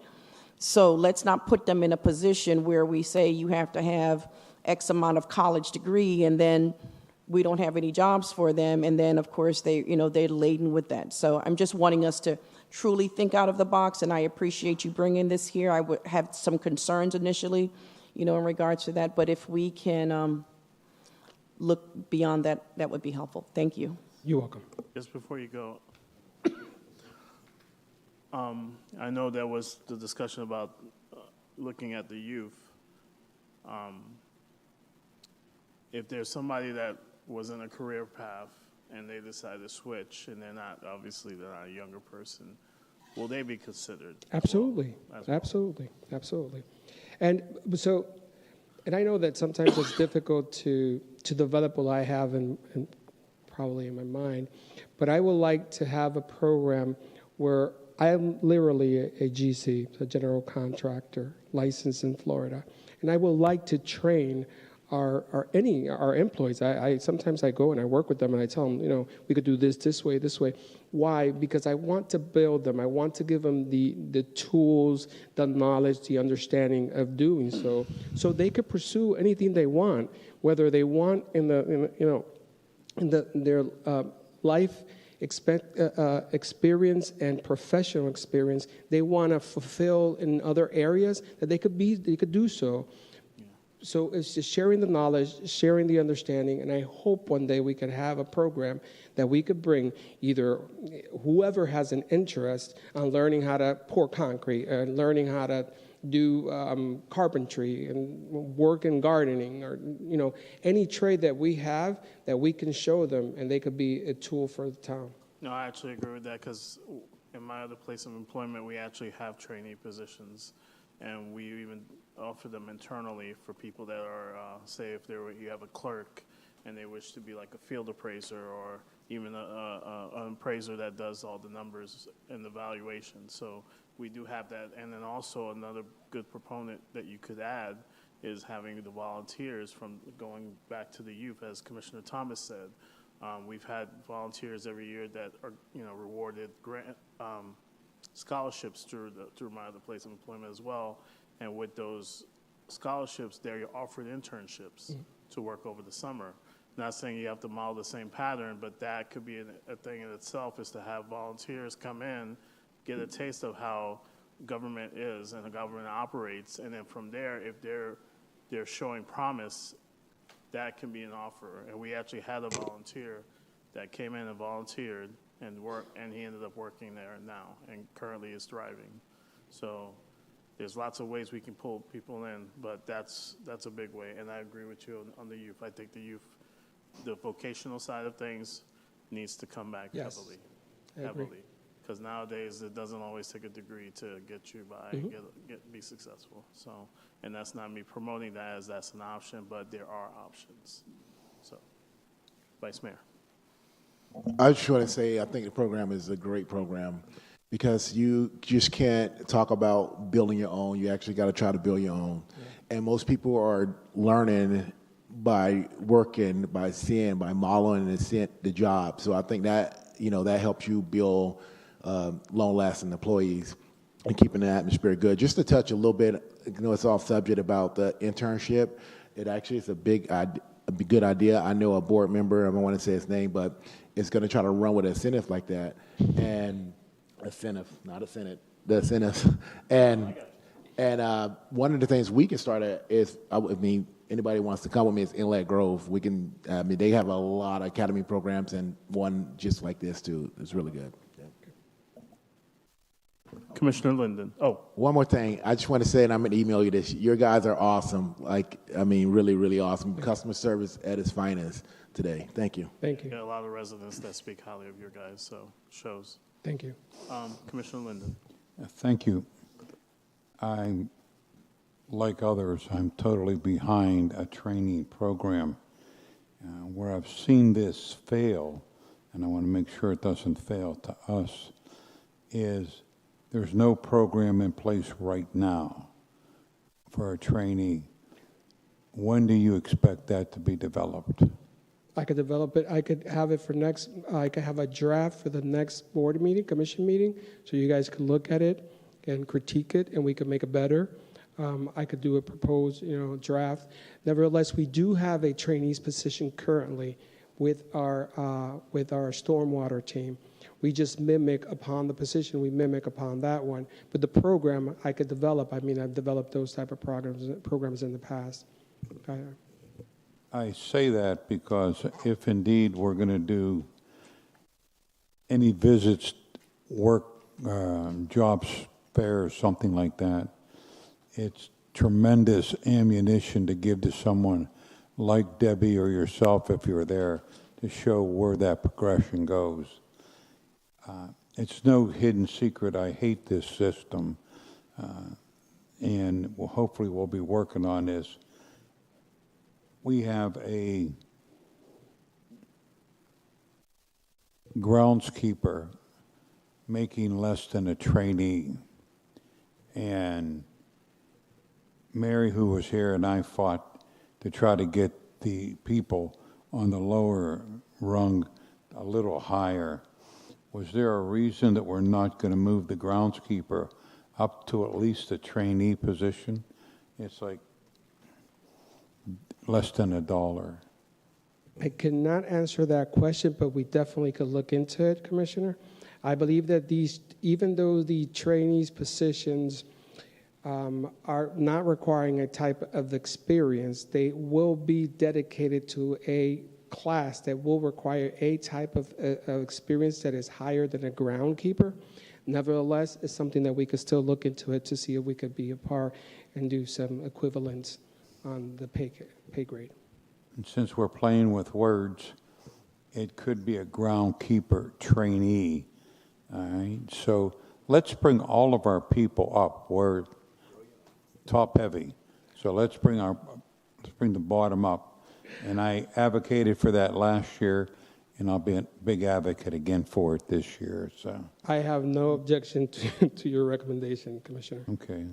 So let's not put them in a position where we say you have to have X amount of college degree, and then we don't have any jobs for them, and then of course they're laden with that. So I'm just wanting us to truly think out of the box, and I appreciate you bringing this here. I would have some concerns initially, in regards to that, but if we can look beyond that, that would be helpful. Thank you. You're welcome. Just before you go, I know there was the discussion about looking at the youth. If there's somebody that was in a career path and they decide to switch, and they're not a younger person, will they be considered? Absolutely, absolutely. And so, and I know that sometimes it's difficult to develop what I have in probably in my mind, but I would like to have a program where I am literally a GC, a general contractor, licensed in Florida, and I would like to train our employees. Sometimes I go and I work with them and I tell them, we could do this way. Why? Because I want to build them. I want to give them the tools, the knowledge, the understanding of doing so they could pursue anything they want, whether they want in their life experience and professional experience, they want to fulfill in other areas that they could do so. So it's just sharing the knowledge, sharing the understanding, and I hope one day we could have a program that we could bring either whoever has an interest on learning how to pour concrete, or learning how to do carpentry and work in gardening, or any trade that we have that we can show them, and they could be a tool for the town. No, I actually agree with that, because in my other place of employment, we actually have trainee positions, and we even offer them internally for people that are, say, if you have a clerk and they wish to be like a field appraiser, or even an appraiser that does all the numbers and the valuation. So we do have that. And then also another good proponent that you could add is having the volunteers from going back to the youth, as Commissioner Thomas said. We've had volunteers every year that are, rewarded grant scholarships through my other place of employment as well. And with those scholarships, they're offered internships to work over the summer. Not saying you have to model the same pattern, but that could be a thing in itself, is to have volunteers come in, get a taste of how government is and the government operates, and then from there, if they're showing promise, that can be an offer. And we actually had a volunteer that came in and volunteered and worked, and he ended up working there now and currently is thriving. So there's lots of ways we can pull people in, but that's a big way. And I agree with you on the youth. I think the vocational side of things needs to come back heavily. Because nowadays, it doesn't always take a degree to get you by, be successful. So, and that's not me promoting that as that's an option, but there are options. So, Vice Mayor. I just want to say I think the program is a great program because you just can't talk about building your own. You actually got to try to build your own. Yeah. And most people are learning by working, by seeing, by modeling and seeing the job. So I think that, that helps you build long-lasting employees and keeping the atmosphere good. Just to touch a little bit, it's off subject about the internship. It actually is a good idea. I know a board member, I don't want to say his name, but it's going to try to run with an incentive like that. And not a Senate, the incentives. And one of the things we can start at is, anybody wants to come with me, is Inlet Grove. We can, they have a lot of academy programs, and one just like this too is really good. Commissioner Linden. Oh. One more thing. I just want to say, and I'm going to email you this. Your guys are awesome. Really, really awesome. Customer service at its finest today. Thank you. Thank you. Got a lot of residents that speak highly of your guys, so shows. Thank you. Commissioner Linden. Thank you. Like others, I'm totally behind a training program. Where I've seen this fail, and I want to make sure it doesn't fail to us, is there's no program in place right now for a trainee. When do you expect that to be developed? I could develop it. I could have it for I could have a draft for the next board meeting, commission meeting, so you guys can look at it and critique it, and we could make it better. I could do a proposed, draft. Nevertheless, we do have a trainees position currently with our stormwater team. We just mimic upon the position, we mimic upon that one. But the program I could develop, I've developed those type of programs in the past. I say that because if indeed we're going to do any visits, work, jobs fairs, something like that, it's tremendous ammunition to give to someone like Debbie or yourself, if you're there, to show where that progression goes. It's no hidden secret. I hate this system, and hopefully we'll be working on this. We have a groundskeeper making less than a trainee, and Mary, who was here, and I fought to try to get the people on the lower rung a little higher. Was there a reason that we're not going to move the groundskeeper up to at least a trainee position? It's like less than $1. I cannot answer that question, but we definitely could look into it, Commissioner. I believe that even though the trainees positions are not requiring a type of experience, they will be dedicated to a class that will require a type of experience that is higher than a groundkeeper. Nevertheless, it's something that we could still look into it to see if we could be a par and do some equivalence on the pay grade. And since we're playing with words, it could be a groundkeeper trainee. All right, so let's bring all of our people up. We're top heavy, so let's bring the bottom up. And I advocated for that last year, and I'll be a big advocate again for it this year. So I have no objection to your recommendation, Commissioner. Okay.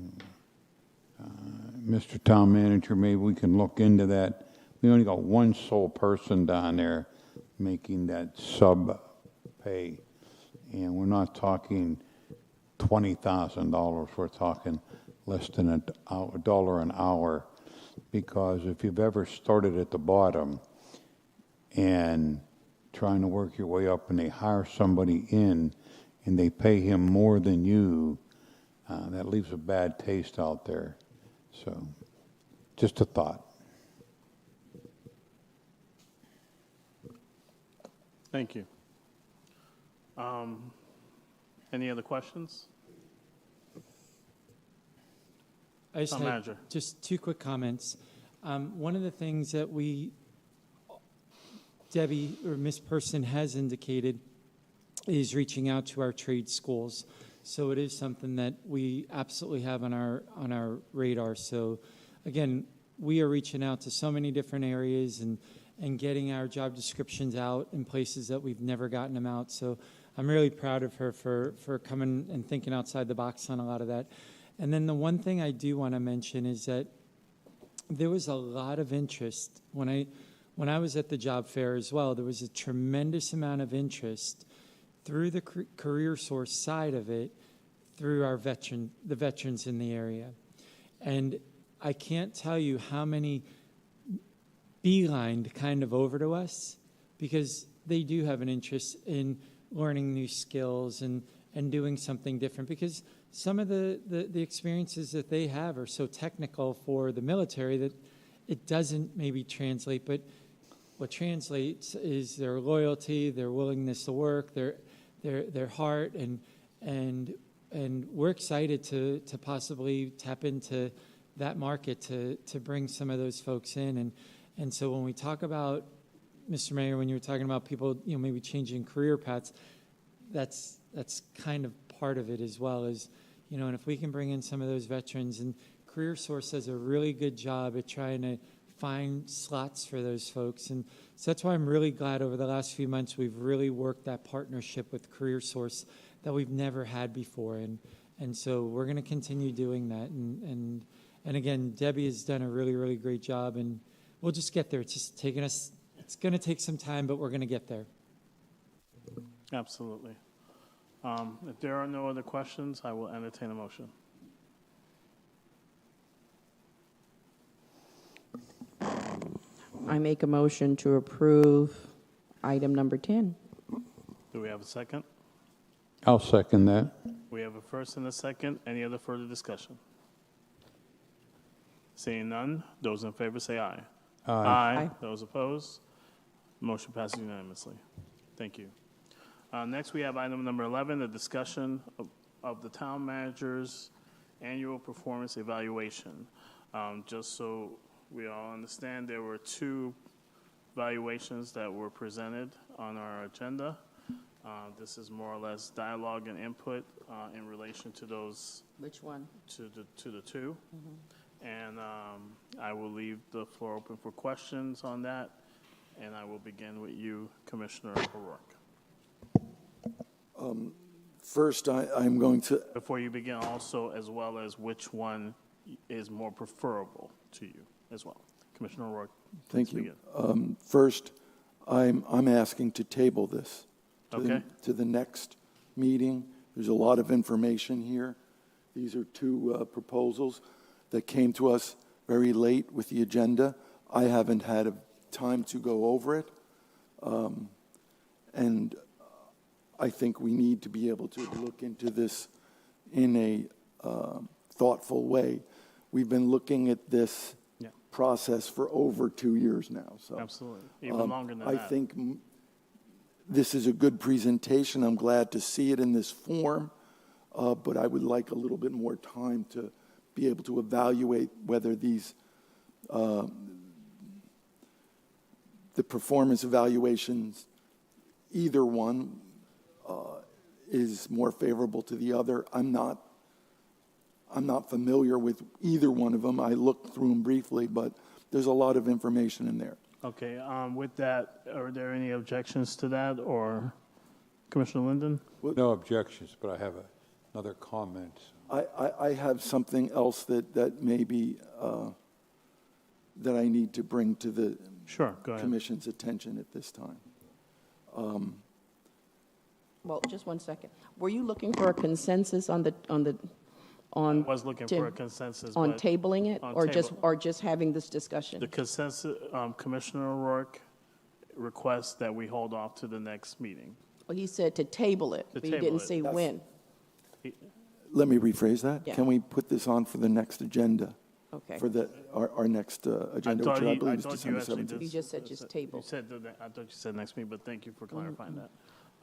Mr. Town Manager, maybe we can look into that. We only got one sole person down there making that sub pay, and we're not talking $20,000. We're talking less than $1 an hour. Because if you've ever started at the bottom and trying to work your way up and they hire somebody in and they pay him more than you, that leaves a bad taste out there. So just a thought. Thank you. Any other questions? I just had just two quick comments. One of the things that Debbie or Ms. Person has indicated is reaching out to our trade schools. So it is something that we absolutely have on our radar. So again, we are reaching out to so many different areas and getting our job descriptions out in places that we've never gotten them out. So I'm really proud of her for coming and thinking outside the box on a lot of that. And then the one thing I do want to mention is that there was a lot of interest when I was at the job fair as well. There was a tremendous amount of interest through the career source side of it, through the veterans in the area. And I can't tell you how many beelined kind of over to us because they do have an interest in learning new skills and doing something different, because some of the experiences that they have are so technical for the military that it doesn't maybe translate, but what translates is their loyalty, their willingness to work, their heart, and we're excited to possibly tap into that market to bring some of those folks in. And so when we talk about, Mr. Mayor, when you were talking about people, maybe changing career paths, that's kind of part of it as well, as, and if we can bring in some of those veterans, and CareerSource does a really good job at trying to find slots for those folks. And so that's why I'm really glad over the last few months we've really worked that partnership with CareerSource that we've never had before. And so we're going to continue doing that. And again, Debbie has done a really, really great job, and we'll just get there. It's just taking us, it's going to take some time, but we're going to get there. Absolutely. If there are no other questions, I will entertain a motion. I make a motion to approve item number 10. Do we have a second? I'll second that. We have a first and a second. Any other further discussion? Seeing none, those in favor say aye. Aye. Aye. Those opposed? Motion passes unanimously. Thank you. Next, we have item number 11, the discussion of the town manager's annual performance evaluation. Just so we all understand, there were 2 evaluations that were presented on our agenda. This is more or less dialogue and input in relation to those. Which one? To the 2. Mm-hmm. And I will leave the floor open for questions on that. And I will begin with you, Commissioner O'Rourke. First, I'm going to, Before you begin, also, as well as which one is more preferable to you as well. Commissioner O'Rourke, thank please you. begin. First, I'm asking to table this Okay. to the next meeting. There's a lot of information here. These are 2 proposals that came to us very late with the agenda. I haven't had time to go over it. And I think we need to be able to look into this in a thoughtful way. We've been looking at this process for over 2 years now. So Absolutely. Even longer than that. I think this is a good presentation. I'm glad to see it in this form, but I would like a little bit more time to be able to evaluate whether these the performance evaluations, either one is more favorable to the other. I'm not familiar with either one of them. I looked through them briefly, but there's a lot of information in there. Okay. With that, are there any objections to that, or Commissioner Linden? No objections, but I have another comment. I have something else that maybe that I need to bring to the Sure, go ahead. Commission's attention at this time. Well, just one second. Were you looking for a consensus on I was looking for a consensus. on but tabling it, on or just having this discussion? The consensus, Commissioner O'Rourke requests that we hold off to the next meeting. Well, he said to table it, To but he table didn't it. say when. Let me rephrase that. Yeah. Can we put this on for the next agenda? Okay. For our next agenda, which I believe is thought December you actually 17th. You just said just table. You said I thought you said next meeting, but thank you for clarifying that.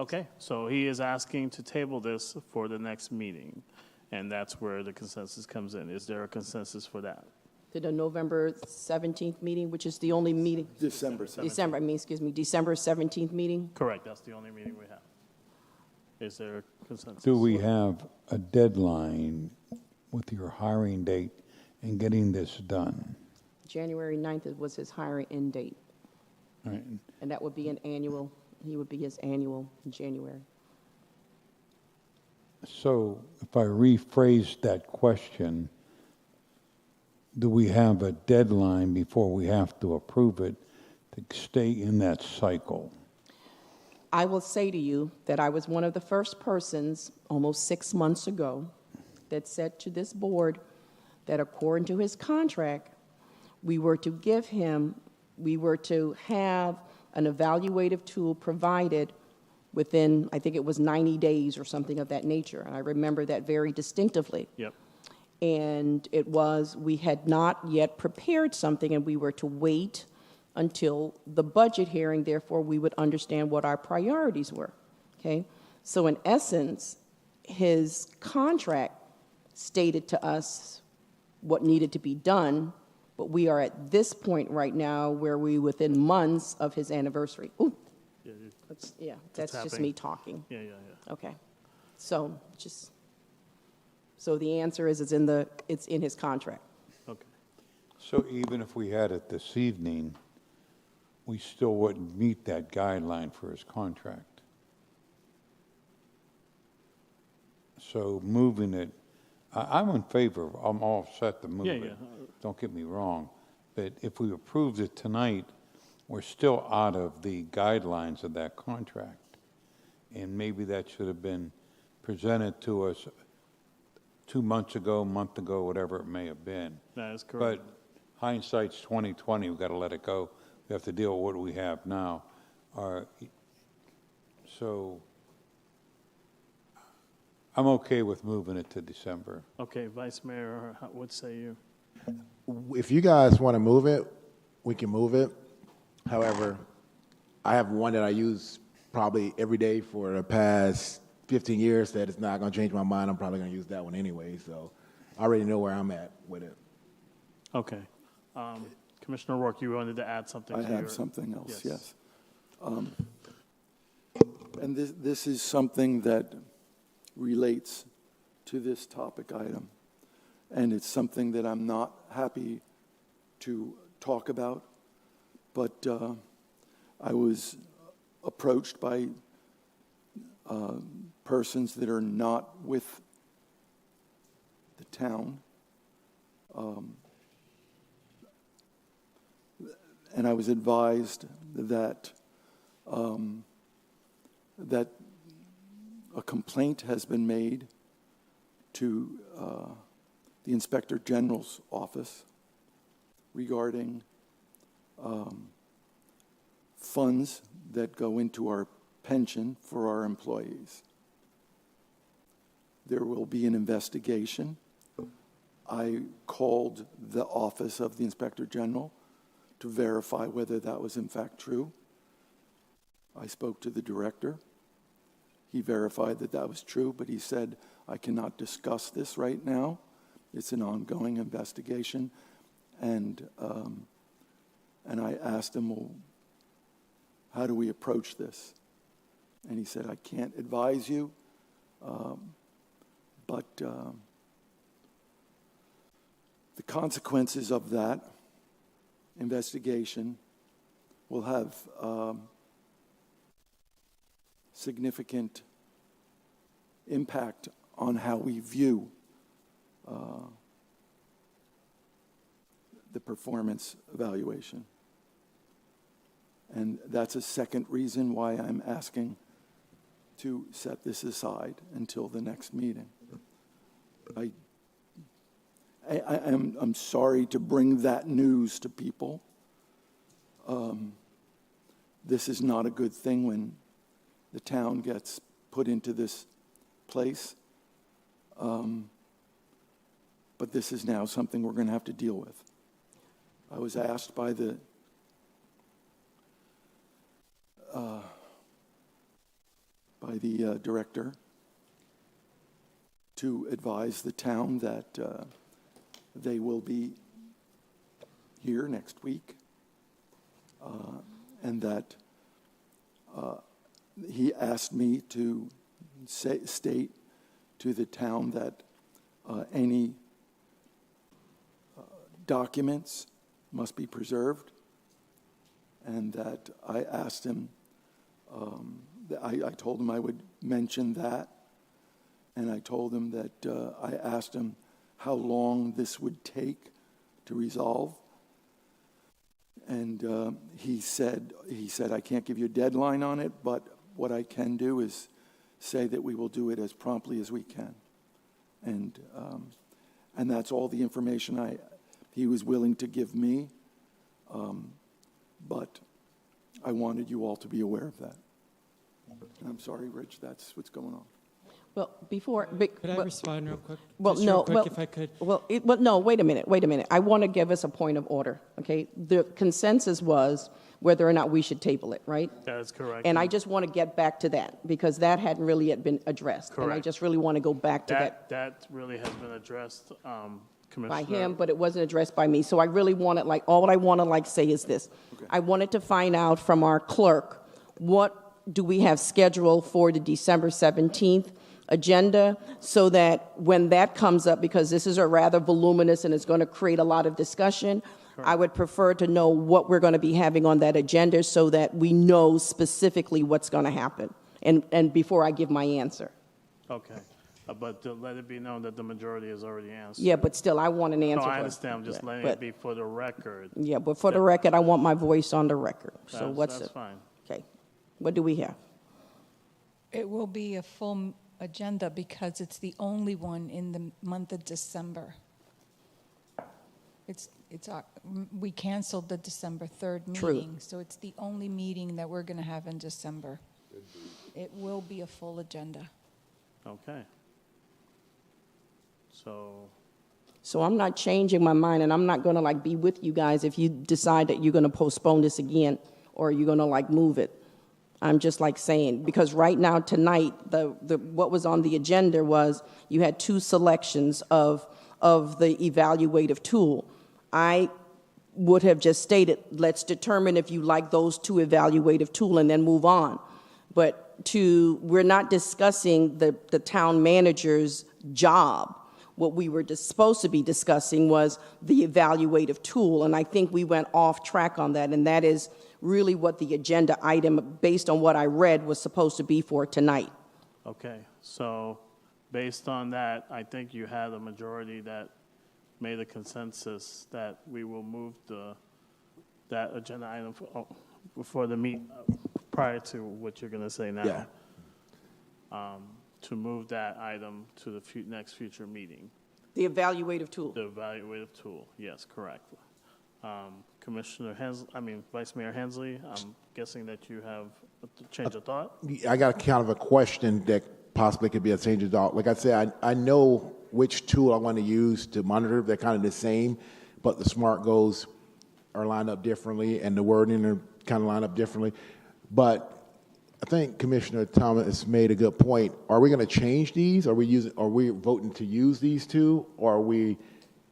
Okay, so he is asking to table this for the next meeting, and that's where the consensus comes in. Is there a consensus for that? To the November 17th meeting, which is the only meeting, December 17th. December 17th meeting? Correct, that's the only meeting we have. Is there consensus? Do we have a deadline with your hiring date and getting this done? January 9th was his hiring end date, Right. and that would be an annual, he would be his annual in January. So if I rephrase that question, do we have a deadline before we have to approve it to stay in that cycle? I will say to you that I was one of the first persons almost 6 months ago that said to this board that according to his contract, we were to have an evaluative tool provided within, I think it was 90 days or something of that nature. And I remember that very distinctively. Yep. And it was, we had not yet prepared something and we were to wait until the budget hearing, therefore we would understand what our priorities were, okay? So in essence, his contract stated to us what needed to be done, but we are at this point right now where we within months of his anniversary. Ooh, that's just me talking. Yeah. Okay, so the answer is it's in his contract. Okay. So even if we had it this evening, we still wouldn't meet that guideline for his contract. So moving it, I'm in favor, I'm all set to move it. Don't get me wrong. But if we approved it tonight, we're still out of the guidelines of that contract. And maybe that should have been presented to us 2 months ago, a month ago, whatever it may have been. That is correct. But hindsight's 20/20, we've got to let it go. We have to deal with what we have now. So I'm okay with moving it to December. Okay, Vice Mayor, what say you? If you guys want to move it, we can move it. However, I have one that I use probably every day for the past 15 years that it's not going to change my mind. I'm probably going to use that one anyway. So I already know where I'm at with it. Okay. Commissioner Rourke, you wanted to add something? I to have your- something else, yes. And this is something that relates to this topic item. And it's something that I'm not happy to talk about, but I was approached by persons that are not with the town. And I was advised that that a complaint has been made to the Inspector General's office regarding funds that go into our pension for our employees. There will be an investigation. I called the office of the Inspector General to verify whether that was in fact true. I spoke to the director. He verified that that was true, but he said, I cannot discuss this right now. It's an ongoing investigation. And I asked him, well, how do we approach this? And he said, I can't advise you, but the consequences of that investigation will have significant impact on how we view the performance evaluation. And that's a second reason why I'm asking to set this aside until the next meeting. I'm sorry to bring that news to people. This is not a good thing when the town gets put into this place. But this is now something we're going to have to deal with. I was asked by the director to advise the town that they will be here next week, and that he asked me to state to the town that any documents must be preserved, and that I asked him, I told him I would mention that, and I told him that I asked him how long this would take to resolve. And he said, I can't give you a deadline on it, but what I can do is say that we will do it as promptly as we can. And that's all the information he was willing to give me. But I wanted you all to be aware of that. And I'm sorry, Rich, that's what's going on. Well, before... Could I respond real quick? Well, Just no. real quick, if I could. Well, no, wait a minute. I want to give us a point of order, okay? The consensus was whether or not we should table it, right? That is correct. And I just want to get back to that, because that hadn't really yet been addressed. And I Correct. just really want to go back to that That really has been addressed, Commissioner. by him, but it wasn't addressed by me. So I really wanted, all I want to, say is this. I wanted to find out from our clerk, what do we have scheduled for the December 17th agenda, so that when that comes up, because this is a rather voluminous and it's going to create a lot of discussion, I would prefer to know what we're going to be having on that agenda so that we know specifically what's going to happen, and before I give my answer. Okay. But to let it be known that the majority has already answered. Yeah, but still, I want an No, answer. I understand. I'm just letting it be for the record. Yeah, but for the record, I want my voice on the record. So That's fine. Okay. What do we have? It will be a full agenda because it's the only one in the month of December. We canceled the December 3rd True. meeting, so it's the only meeting that we're going to have in December. It will be a full agenda. Okay. So I'm not changing my mind, and I'm not going to be with you guys if you decide that you're going to postpone this again, or you're going to move it. I'm just saying, because right now, tonight, what was on the agenda was you had two selections of the evaluative tool. I would have just stated, let's determine if you like those two evaluative tool and then move on. But we're not discussing the town manager's job. What we were supposed to be discussing was the evaluative tool, and I think we went off track on that, and that is really what the agenda item, based on what I read, was supposed to be for tonight. Okay. So based on that, I think you had a majority that made a consensus that we will move that agenda item for the prior to what you're going to say now. Yeah. To move that item to the next future meeting. The evaluative tool. The evaluative tool, yes, correct. Vice Mayor Hensley, I'm guessing that you have a change of thought? I got kind of a question that possibly could be a change of thought. Like I said, I know which tool I want to use to monitor. They're kind of the same, but the SMART goals are lined up differently, and the wording are kind of lined up differently. But I think Commissioner Thomas made a good point. Are we going to change these? Are we voting to use these two? Or are we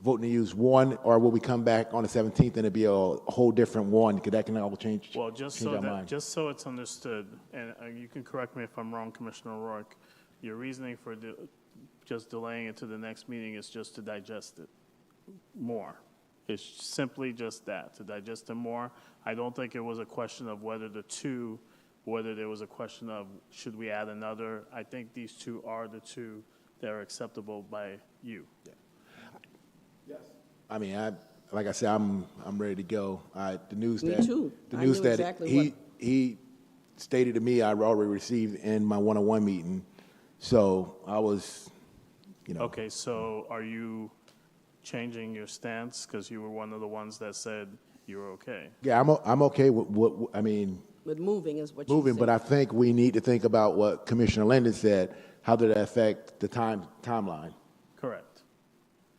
voting to use one? Or will we come back on the 17th and it'll be a whole different one? Because that can all change. Well, just change our mind. so it's understood, and you can correct me if I'm wrong, Commissioner O'Rourke, your reasoning for just delaying it to the next meeting is just to digest it more. It's simply just that, to digest it more. I don't think it was a question of whether there was a question of should we add another. I think these two are the two that are acceptable by you. Yeah. Yes. I mean, like I said, I'm ready to go. The news Me that too. the I news knew that exactly he stated to me, I already received in my one-on-one meeting. So I was, Okay, so are you changing your stance because you were one of the ones that said you were okay? Yeah, I'm okay with what With moving is what you moving, said. but I think we need to think about what Commissioner Linden said. How did that affect the timeline? Correct.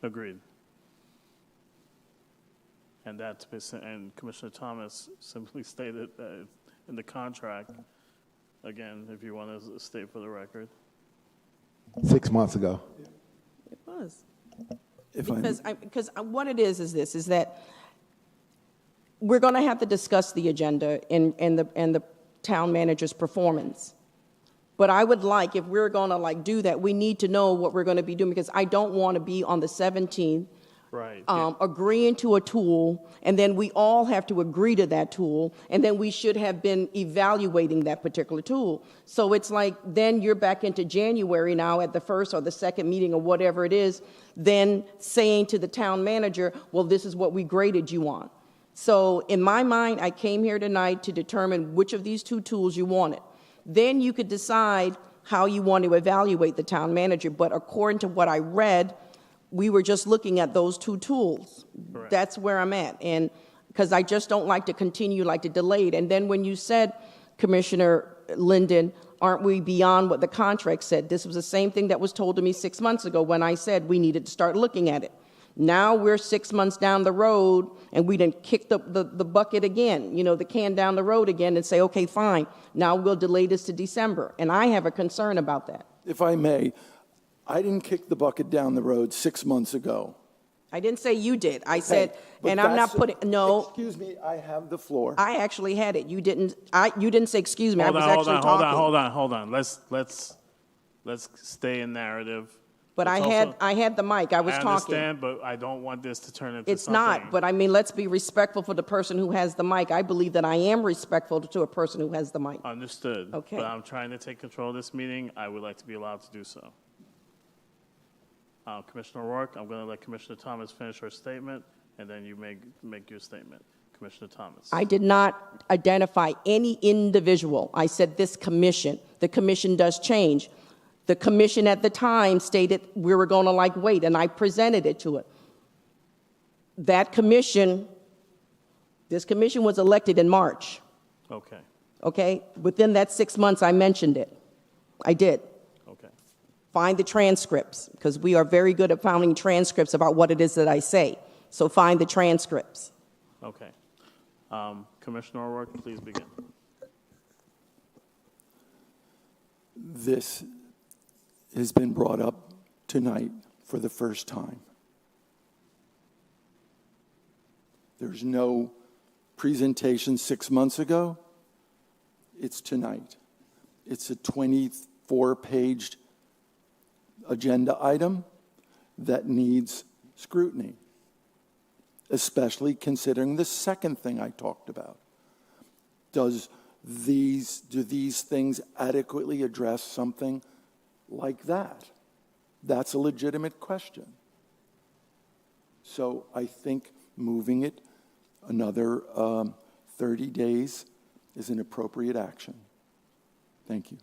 Agreed. And Commissioner Thomas simply stated that in the contract, again, if you want to state for the record. 6 months ago. It was. If Because what it is that we're going to have to discuss the agenda and the town manager's performance. But I would like, if we're going to like do that, we need to know what we're going to be doing, because I don't want to be on the 17th Right. agreeing to a tool, and then we all have to agree to that tool, and then we should have been evaluating that particular tool. So it's like, then you're back into January now at the first or the second meeting or whatever it is, then saying to the town manager, well, this is what we graded you on. So in my mind, I came here tonight to determine which of these two tools you wanted. Then you could decide how you want to evaluate the town manager, but according to what I read, we were just looking at those two tools. Correct. That's where I'm at, and because I just don't like to continue like to delay it. And then when you said, Commissioner Linden, aren't we beyond what the contract said? This was the same thing that was told to me 6 months ago when I said we needed to start looking at it. Now we're 6 months down the road, and we done kicked the bucket again, the can down the road again, and say, okay, fine, now we'll delay this to December. And I have a concern about that. If I may, I didn't kick the bucket down the road 6 months ago. I didn't say you did. I said, But and I'm not that's- putting, no. Excuse me, I have the floor. I actually had it. You didn't say, excuse me, I was actually talking. Hold on. Let's stay in narrative. But I had the mic. I was talking. I understand, but I don't want this to turn into It's something. not, but I mean, let's be respectful for the person who has the mic. I believe that I am respectful to a person who has the mic. Understood. Okay. But I'm trying to take control of this meeting. I would like to be allowed to do so. Commissioner O'Rourke, I'm going to let Commissioner Thomas finish her statement, and then you make your statement. Commissioner Thomas. I did not identify any individual. I said this commission. The commission does change. The commission at the time stated we were going to wait, and I presented it to it. This commission was elected in March. Okay. Okay? Within that 6 months, I mentioned it. I did. Okay. Find the transcripts, because we are very good at finding transcripts about what it is that I say. So find the transcripts. Okay. Commissioner O'Rourke, please begin. This has been brought up tonight for the first time. There's no presentation 6 months ago. It's tonight. It's a 24-page agenda item that needs scrutiny, especially considering the second thing I talked about. Do these things adequately address something like that? That's a legitimate question. So I think moving it another 30 days is an appropriate action. Thank you.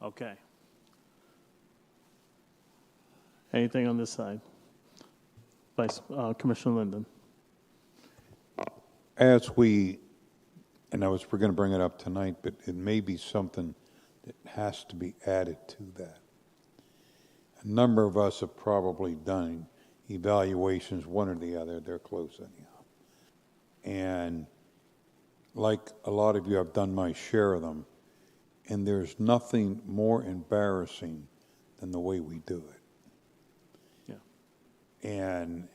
Okay. Anything on this side? Commissioner Linden. And we're going to bring it up tonight, but it may be something that has to be added to that. A number of us have probably done evaluations, one or the other, they're close anyhow. And like a lot of you, I've done my share of them, and there's nothing more embarrassing than the way we do it. Yeah. And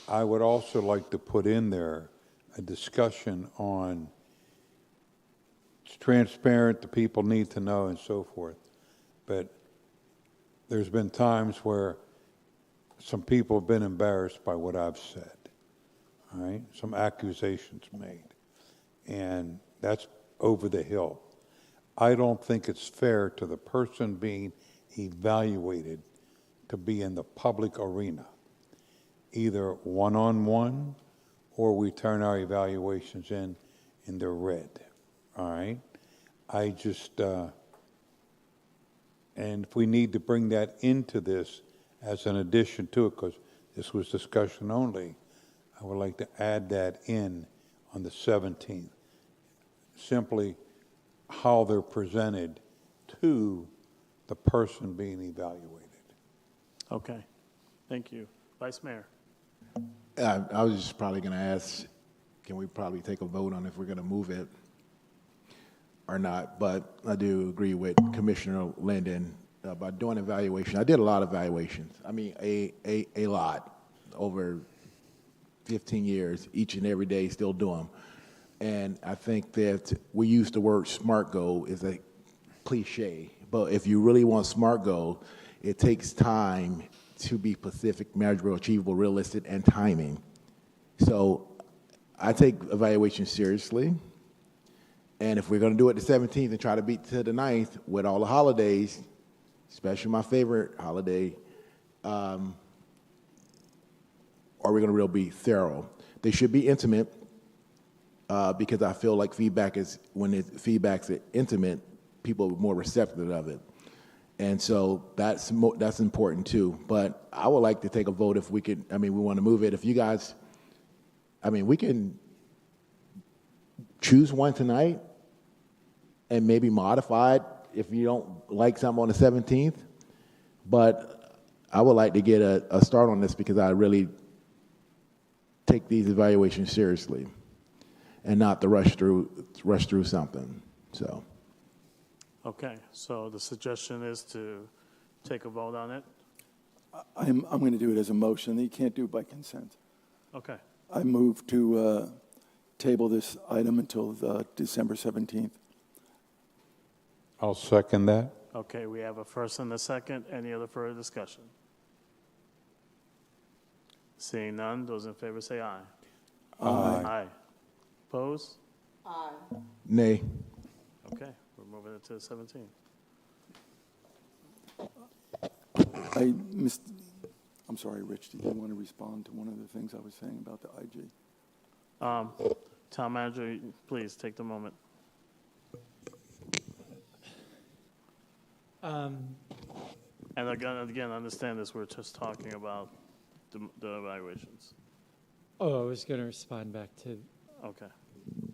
I would also like to put in there a discussion on it's transparent, the people need to know, and so forth. But there's been times where some people have been embarrassed by what I've said, all right? Some accusations made. And that's over the hill. I don't think it's fair to the person being evaluated to be in the public arena, either one-on-one or we turn our evaluations in the red, all right? I just, and if we need to bring that into this as an addition to it, because this was discussion only, I would like to add that in on the 17th. Simply how they're presented to the person being evaluated. Okay. Thank you. Vice Mayor. I was just probably going to ask, can we probably take a vote on if we're going to move it or not? But I do agree with Commissioner Linden about doing evaluation. I did a lot of evaluations. I mean, a lot over 15 years, each and every day, still do them. And I think that we use the word SMART goal is a cliche, but if you really want SMART goal, it takes time to be specific, measurable, achievable, realistic, and timing. So I take evaluation seriously. And if we're going to do it the 17th and try to beat to the 9th with all the holidays, especially my favorite holiday, are we going to really be thorough? They should be intimate because I feel like feedback's intimate, people are more receptive of it. And so that's important too. But I would like to take a vote if we could, we want to move it. If you guys, we can choose one tonight and maybe modify it if you don't like something on the 17th. But I would like to get a start on this because I really take these evaluations seriously and not to rush through something. So. Okay, so the suggestion is to take a vote on it? I'm going to do it as a motion. You can't do it by consent. Okay. I move to table this item until December 17th. I'll second that. Okay, we have a first and a second. Any other further discussion? Seeing none, those in favor say aye. Aye. Aye. Oppose? Aye. Nay. Okay, we're moving it to the 17th. I'm sorry, Rich, did you want to respond to one of the things I was saying about the IG? Town manager, please take the moment. And again, understand this, we're just talking about the evaluations. Oh, I was going to respond back to. Okay.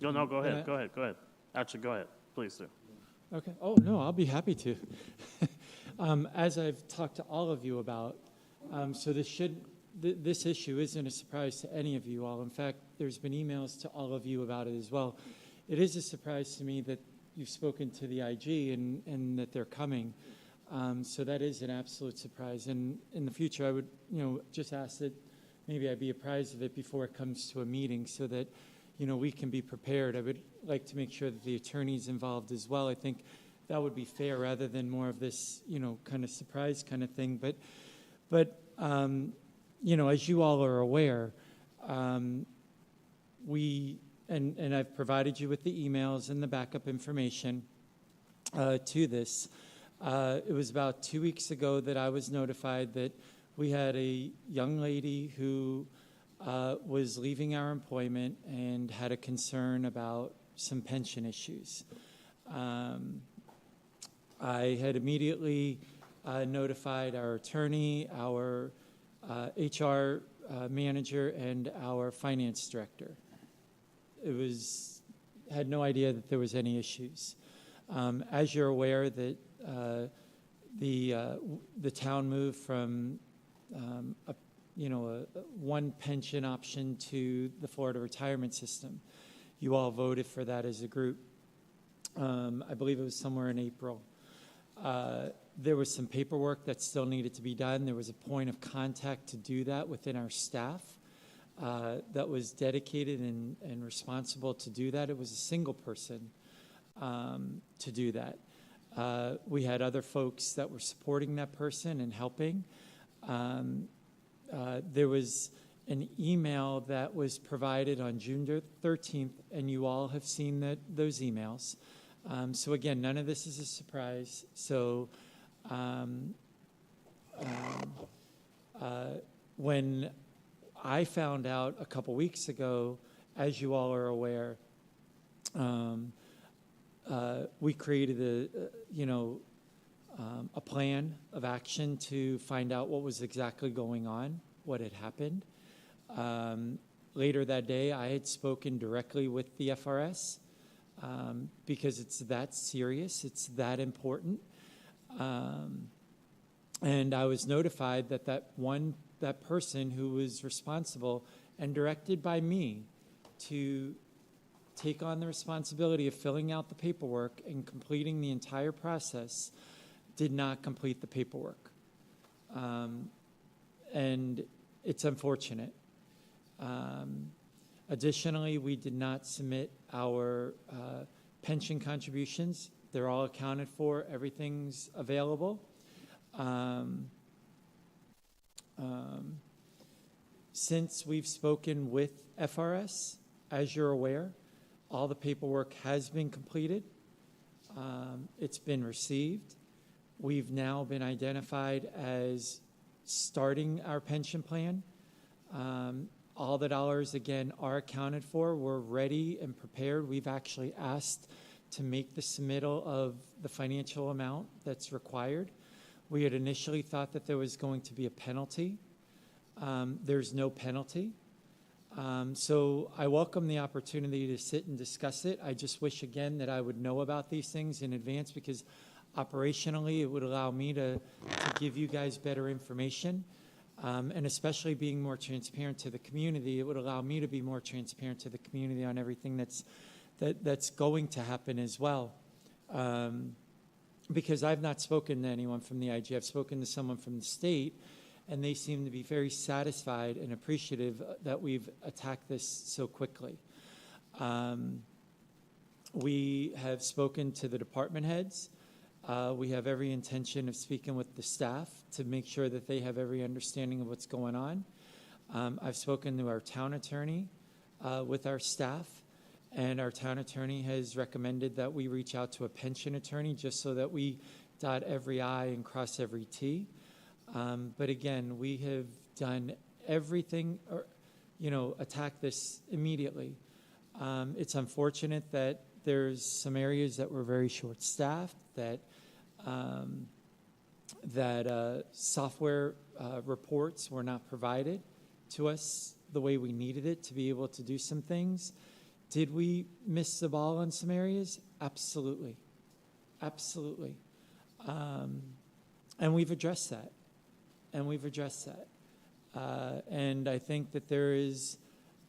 No, go ahead, go ahead. Actually, go ahead, please do. Okay. Oh, no, I'll be happy to. As I've talked to all of you about, so this issue isn't a surprise to any of you all. In fact, there's been emails to all of you about it as well. It is a surprise to me that you've spoken to the IG and that they're coming. So that is an absolute surprise. And in the future, I would, just ask that maybe I be apprised of it before it comes to a meeting so that, we can be prepared. I would like to make sure that the attorney's involved as well. I think that would be fair rather than more of this, kind of surprise kind of thing. But as you all are aware, and I've provided you with the emails and the backup information to this. It was about 2 weeks ago that I was notified that we had a young lady who was leaving our employment and had a concern about some pension issues. I had immediately notified our attorney, our HR manager, and our finance director. Had no idea that there was any issues. As you're aware, that the town moved from one pension option to the Florida retirement system. You all voted for that as a group. I believe it was somewhere in April. There was some paperwork that still needed to be done. There was a point of contact to do that within our staff that was dedicated and responsible to do that. It was a single person to do that. We had other folks that were supporting that person and helping. There was an email that was provided on June 13th, and you all have seen those emails. So again, none of this is a surprise. So when I found out a couple weeks ago, as you all are aware, we created a plan of action to find out what was exactly going on, what had happened. Later that day, I had spoken directly with the FRS because it's that serious, it's that important. And I was notified that person who was responsible and directed by me to take on the responsibility of filling out the paperwork and completing the entire process did not complete the paperwork. And it's unfortunate. Additionally, we did not submit our pension contributions They're all accounted for. Everything's available. Since we've spoken with FRS, as you're aware, all the paperwork has been completed. It's been received. We've now been identified as starting our pension plan. All the dollars, again, are accounted for. We're ready and prepared. We've actually asked to make the submittal of the financial amount that's required. We had initially thought that there was going to be a penalty. There's no penalty. So I welcome the opportunity to sit and discuss it. I just wish, again, that I would know about these things in advance, because operationally, it would allow me to give you guys better information. And especially being more transparent to the community, it would allow me to be more transparent to the community on everything that's going to happen as well. Because I've not spoken to anyone from the IG. I've spoken to someone from the state, and they seem to be very satisfied and appreciative that we've attacked this so quickly. We have spoken to the department heads. We have every intention of speaking with the staff to make sure that they have every understanding of what's going on. I've spoken to our town attorney with our staff, and our town attorney has recommended that we reach out to a pension attorney just so that we dot every I and cross every T. But again, we have done everything, attack this immediately. It's unfortunate that there's some areas that were very short-staffed, that software reports were not provided to us the way we needed it to be able to do some things. Did we miss the ball in some areas? Absolutely. Absolutely. And we've addressed that. And I think that there is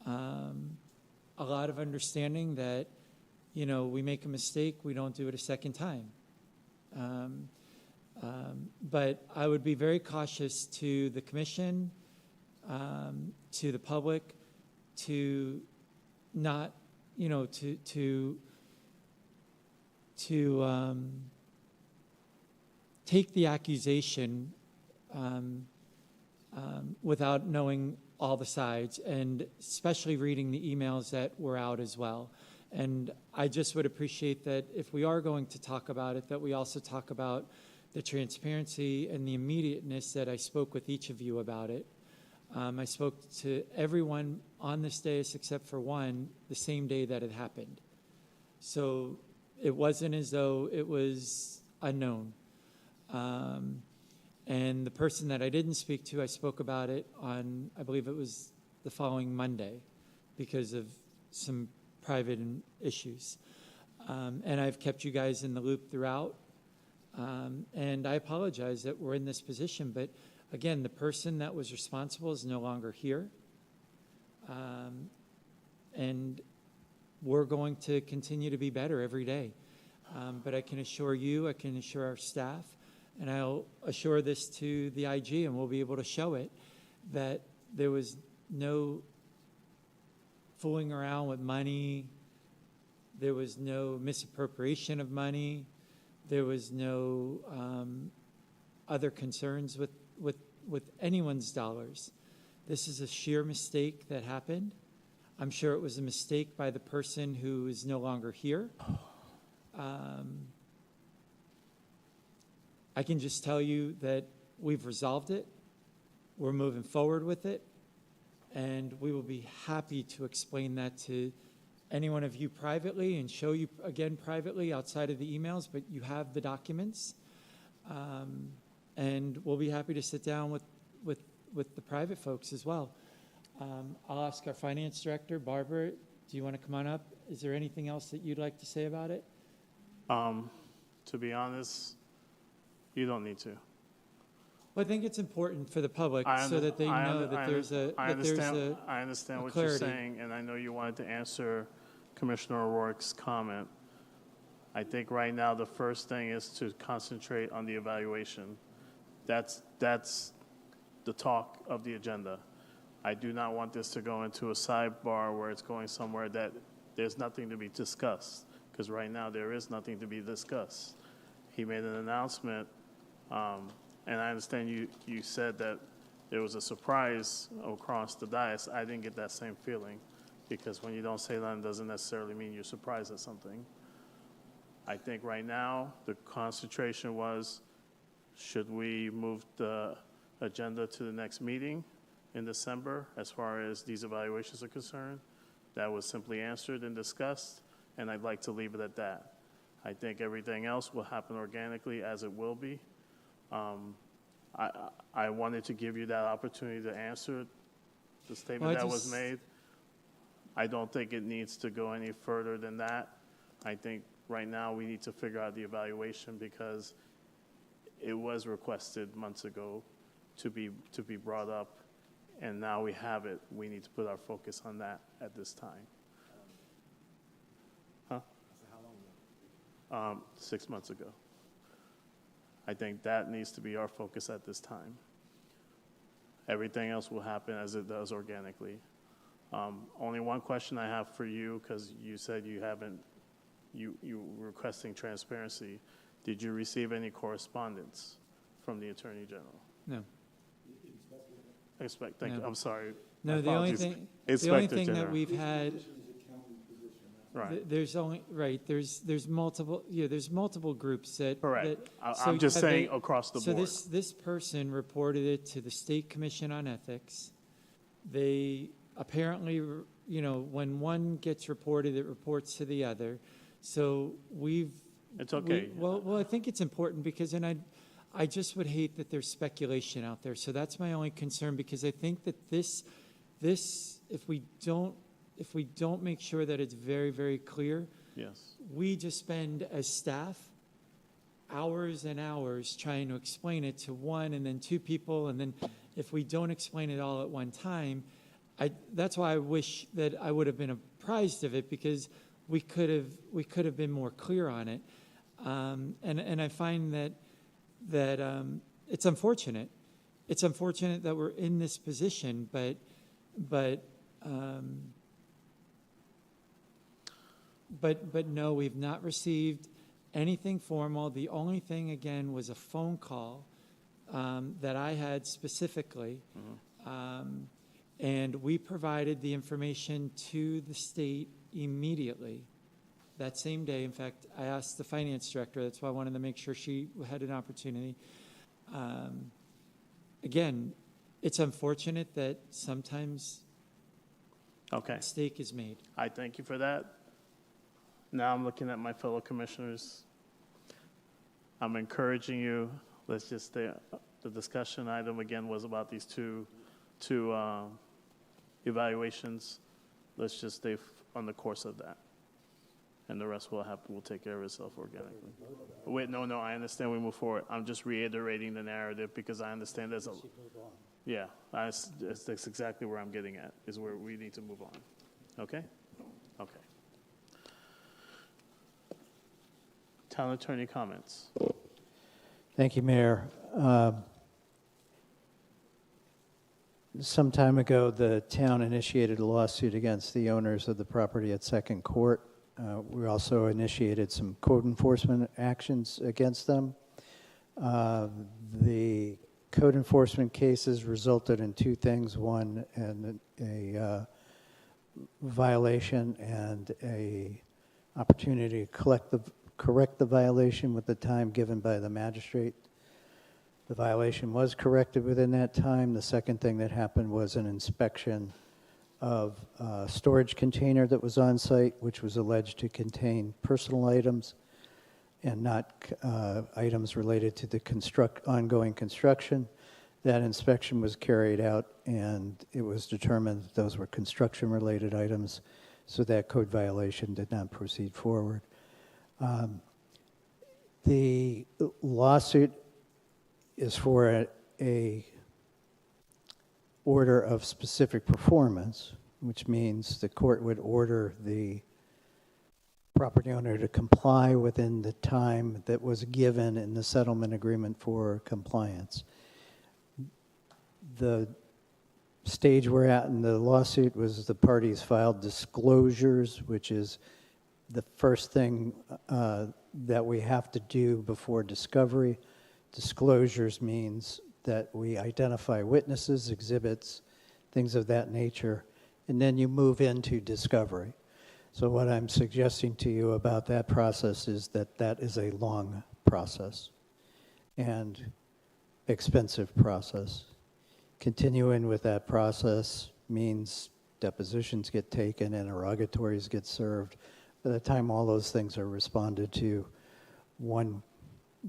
a lot of understanding that, we make a mistake, we don't do it a second time. But I would be very cautious to the commission, to the public, to not, to take the accusation without knowing all the sides, and especially reading the emails that were out as well. And I just would appreciate that if we are going to talk about it, that we also talk about the transparency and the immediateness that I spoke with each of you about it. I spoke to everyone on this dais except for one the same day that it happened. So it wasn't as though it was unknown. And the person that I didn't speak to, I spoke about it on, I believe it was the following Monday, because of some private issues. And I've kept you guys in the loop throughout. And I apologize that we're in this position, but again, the person that was responsible is no longer here. And we're going to continue to be better every day. But I can assure you, I can assure our staff, and I'll assure this to the IG, and we'll be able to show it, that there was no fooling around with money. There was no misappropriation of money. There was no other concerns with anyone's dollars. This is a sheer mistake that happened. I'm sure it was a mistake by the person who is no longer here. I can just tell you that we've resolved it. We're moving forward with it. And we will be happy to explain that to any one of you privately and show you again privately outside of the emails, but you have the documents. And we'll be happy to sit down with the private folks as well. I'll ask our finance director, Barbara, do you want to come on up? Is there anything else that you'd like to say about it? To be honest, you don't need to. Well, I think it's important for the public so that they know that there's a I understand what clarity. you're saying, and I know you wanted to answer Commissioner O'Rourke's comment. I think right now the first thing is to concentrate on the evaluation. That's the talk of the agenda. I do not want this to go into a sidebar where it's going somewhere that there's nothing to be discussed, because right now there is nothing to be discussed. He made an announcement, and I understand you said that there was a surprise across the dais. I didn't get that same feeling, because when you don't say that, it doesn't necessarily mean you're surprised at something. I think right now, the concentration was, should we move the agenda to the next meeting in December as far as these evaluations are concerned? That was simply answered and discussed, and I'd like to leave it at that. I think everything else will happen organically, as it will be. I wanted to give you that opportunity to answer the statement that was made. I don't think it needs to go any further than that. I think right now we need to figure out the evaluation, because it was requested months ago to be brought up, and now we have it. We need to put our focus on that at this time. Huh? 6 months ago. I think that needs to be our focus at this time. Everything else will happen as it does organically. Only one question I have for you, because you said you were requesting transparency. Did you receive any correspondence from the Attorney General? No. Thank you. I'm sorry. No, the only thing that we've had, right. There's multiple groups that. Correct. So I'm just saying across the board. So this person reported it to the State Commission on Ethics. They apparently, when one gets reported, it reports to the other. So It's okay. Well, I think it's important, because I just would hate that there's speculation out there. So that's my only concern, because I think that this if we don't make sure that it's very, very clear, yes, we just spend as staff hours and hours trying to explain it to one and then two people, and then if we don't explain it all at one time, that's why I wish that I would have been apprised of it, because we could have been more clear on it. And I find that it's unfortunate. It's unfortunate that we're in this position, but no, we've not received anything formal. The only thing, again, was a phone call that I had specifically, and we provided the information to the state immediately. That same day, in fact, I asked the finance director. That's why I wanted to make sure she had an opportunity. Again, it's unfortunate that sometimes a mistake is made. I thank you for that. Now I'm looking at my fellow commissioners. I'm encouraging you. Let's just stay. The discussion item again was about these two evaluations. Let's just stay on the course of that, and the rest will take care of itself organically. Wait, no, I understand we move forward. I'm just reiterating the narrative, because I understand there's a. Yeah, that's exactly where I'm getting at, is where we need to move on. Okay? Okay. Town attorney comments. Thank you, Mayor. Some time ago, the town initiated a lawsuit against the owners of the property at Second Court. We also initiated some code enforcement actions against them. The code enforcement cases resulted in two things: one, a violation, and a opportunity to correct the violation with the time given by the magistrate. The violation was corrected within that time. The second thing that happened was an inspection of a storage container that was on site, which was alleged to contain personal items and not items related to the ongoing construction. That inspection was carried out, and it was determined that those were construction-related items, so that code violation did not proceed forward. The lawsuit is for a order of specific performance, which means the court would order the property owner to comply within the time that was given in the settlement agreement for compliance. The stage we're at in the lawsuit was the parties filed disclosures, which is the first thing that we have to do before discovery. Disclosures means that we identify witnesses, exhibits, things of that nature, and then you move into discovery. So what I'm suggesting to you about that process is that that is a long process and expensive process. Continuing with that process means depositions get taken, interrogatories get served. By the time all those things are responded to, one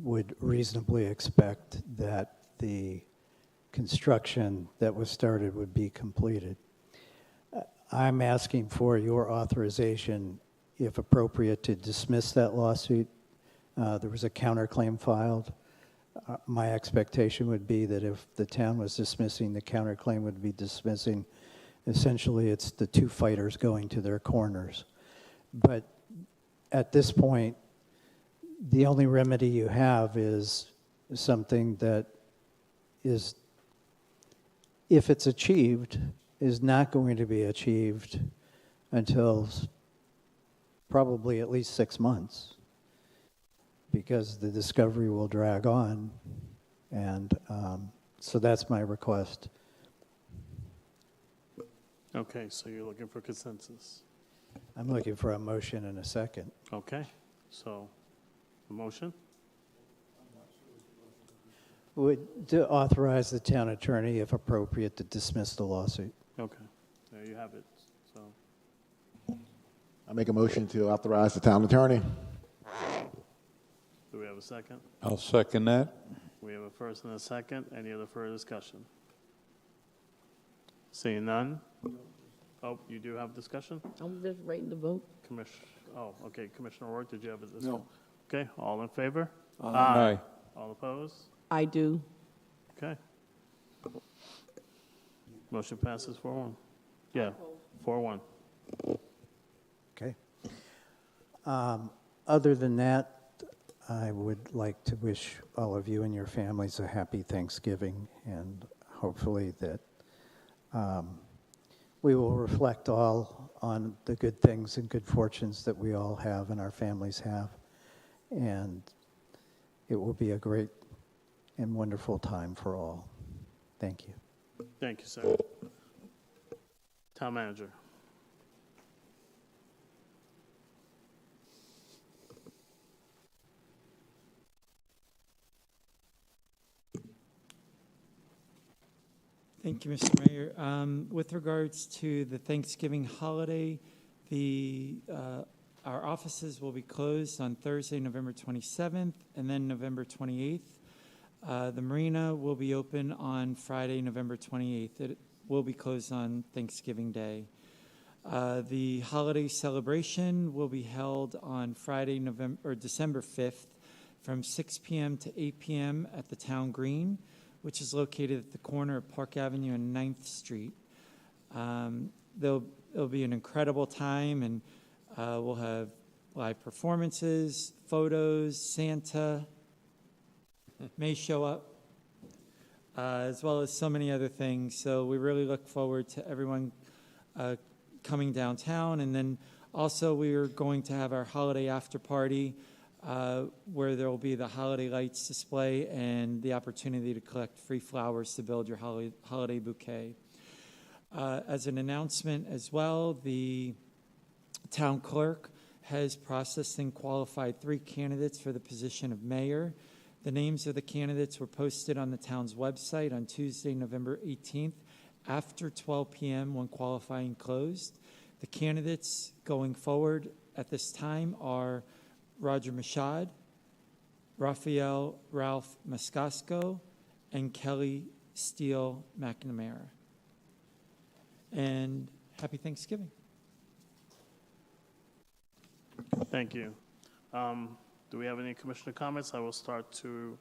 would reasonably expect that the construction that was started would be completed. I'm asking for your authorization, if appropriate, to dismiss that lawsuit. There was a counterclaim filed. My expectation would be that if the town was dismissing, the counterclaim would be dismissing. Essentially, it's the two fighters going to their corners. But at this point, the only remedy you have is something that is, if it's achieved, is not going to be achieved until probably at least 6 months, because the discovery will drag on. And so that's my request. Okay, so you're looking for consensus. I'm looking for a motion and a second. Okay, so a motion? Would to authorize the town attorney, if appropriate, to dismiss the lawsuit. Okay, there you have it. So, I make a motion to authorize the town attorney. do we have a second? I'll second that. We have a first and a second. Any other further discussion? Seeing none? Oh, you do have discussion? I'm just waiting to vote. Okay, Commissioner O'Rourke, did you have a discussion? No. Okay, all in favor? Aye. All opposed? I do. Okay. Motion passes 4-1. Yeah, 4-1. Okay. Other than that, I would like to wish all of you and your families a happy Thanksgiving, and hopefully that we will reflect all on the good things and good fortunes that we all have and our families have. And it will be a great and wonderful time for all. Thank you. Thank you, sir. Town manager. Thank you, Mr. Mayor. With regards to the Thanksgiving holiday, our offices will be closed on Thursday, November 27th, and then November 28th. The marina will be open on Friday, November 28th. It will be closed on Thanksgiving Day. The holiday celebration will be held on Friday, December 5th, from 6 p.m. to 8 p.m. at the Town Green, which is located at the corner of Park Avenue and 9th Street. It'll be an incredible time, and we'll have live performances, photos, Santa may show up, as well as so many other things. So we really look forward to everyone coming downtown. And then also we are going to have our holiday after party, where there will be the holiday lights display and the opportunity to collect free flowers to build your holiday bouquet. As an announcement as well, the town clerk has processed and qualified 3 candidates for the position of mayor. The names of the candidates were posted on the town's website on Tuesday, November 18th, after 12 p.m. when qualifying closed. The candidates going forward at this time are Roger Machad, Raphael Ralph Mascasco, and Kelly Steele McNamara. And happy Thanksgiving. Thank you. Do we have any commissioner comments? I will start to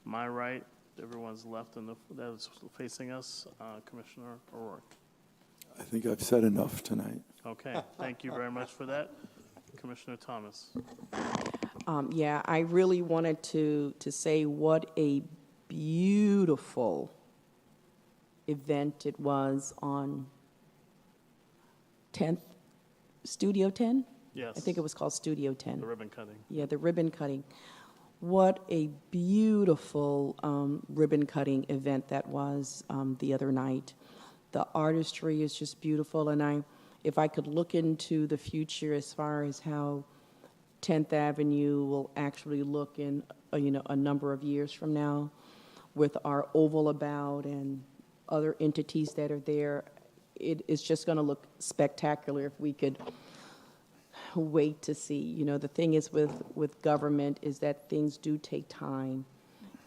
my right. Everyone's left that is facing us. Commissioner O'Rourke. I think I've said enough tonight. Okay, thank you very much for that. Commissioner Thomas. Yeah, I really wanted to say what a beautiful event it was on 10th, Studio 10? Yes. I think it was called Studio 10. The ribbon cutting. Yeah, the ribbon cutting. What a beautiful ribbon cutting event that was the other night. The artistry is just beautiful, and if I could look into the future as far as how 10th Avenue will actually look in a number of years from now, with our oval about and other entities that are there, it is just going to look spectacular if we could wait to see. The thing is with government is that things do take time,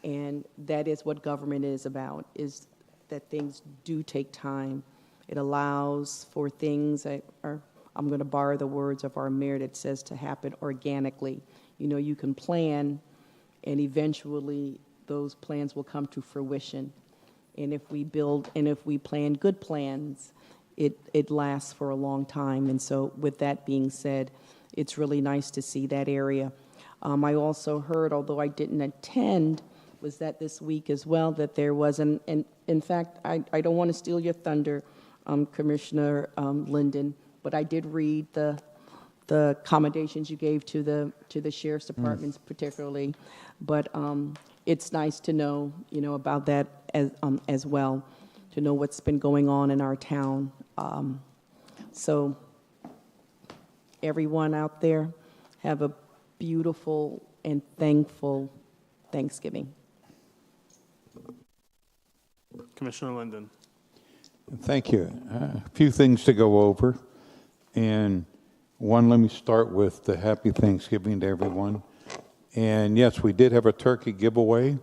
and that is what government is about, is that things do take time. It allows for things that are, I'm going to borrow the words of our mayor that says, to happen organically. You can plan, and eventually those plans will come to fruition. And if we plan good plans, it lasts for a long time. And so with that being said, it's really nice to see that area. I also heard, although I didn't attend, was that this week as well, that there was and in fact, I don't want to steal your thunder, Commissioner Linden, but I did read the accommodations you gave to the sheriff's departments particularly. But it's nice to know, about that as well, to know what's been going on in our town. So everyone out there, have a beautiful and thankful Thanksgiving. Commissioner Linden. Thank you. A few things to go over. And one, let me start with the happy Thanksgiving to everyone. And yes, we did have a turkey giveaway. It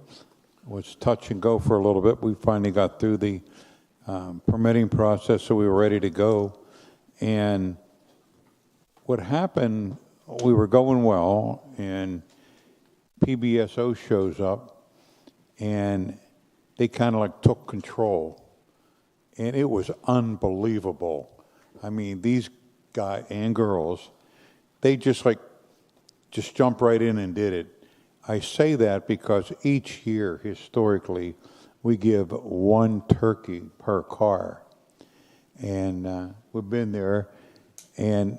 was touch and go for a little bit. We finally got through the permitting process, so we were ready to go. And what happened, we were going well, and PBSO shows up, and they kind of like took control. And it was unbelievable. I mean, these guys and girls, they just jumped right in and did it. I say that because each year, historically, we give one turkey per car. And we've been there, and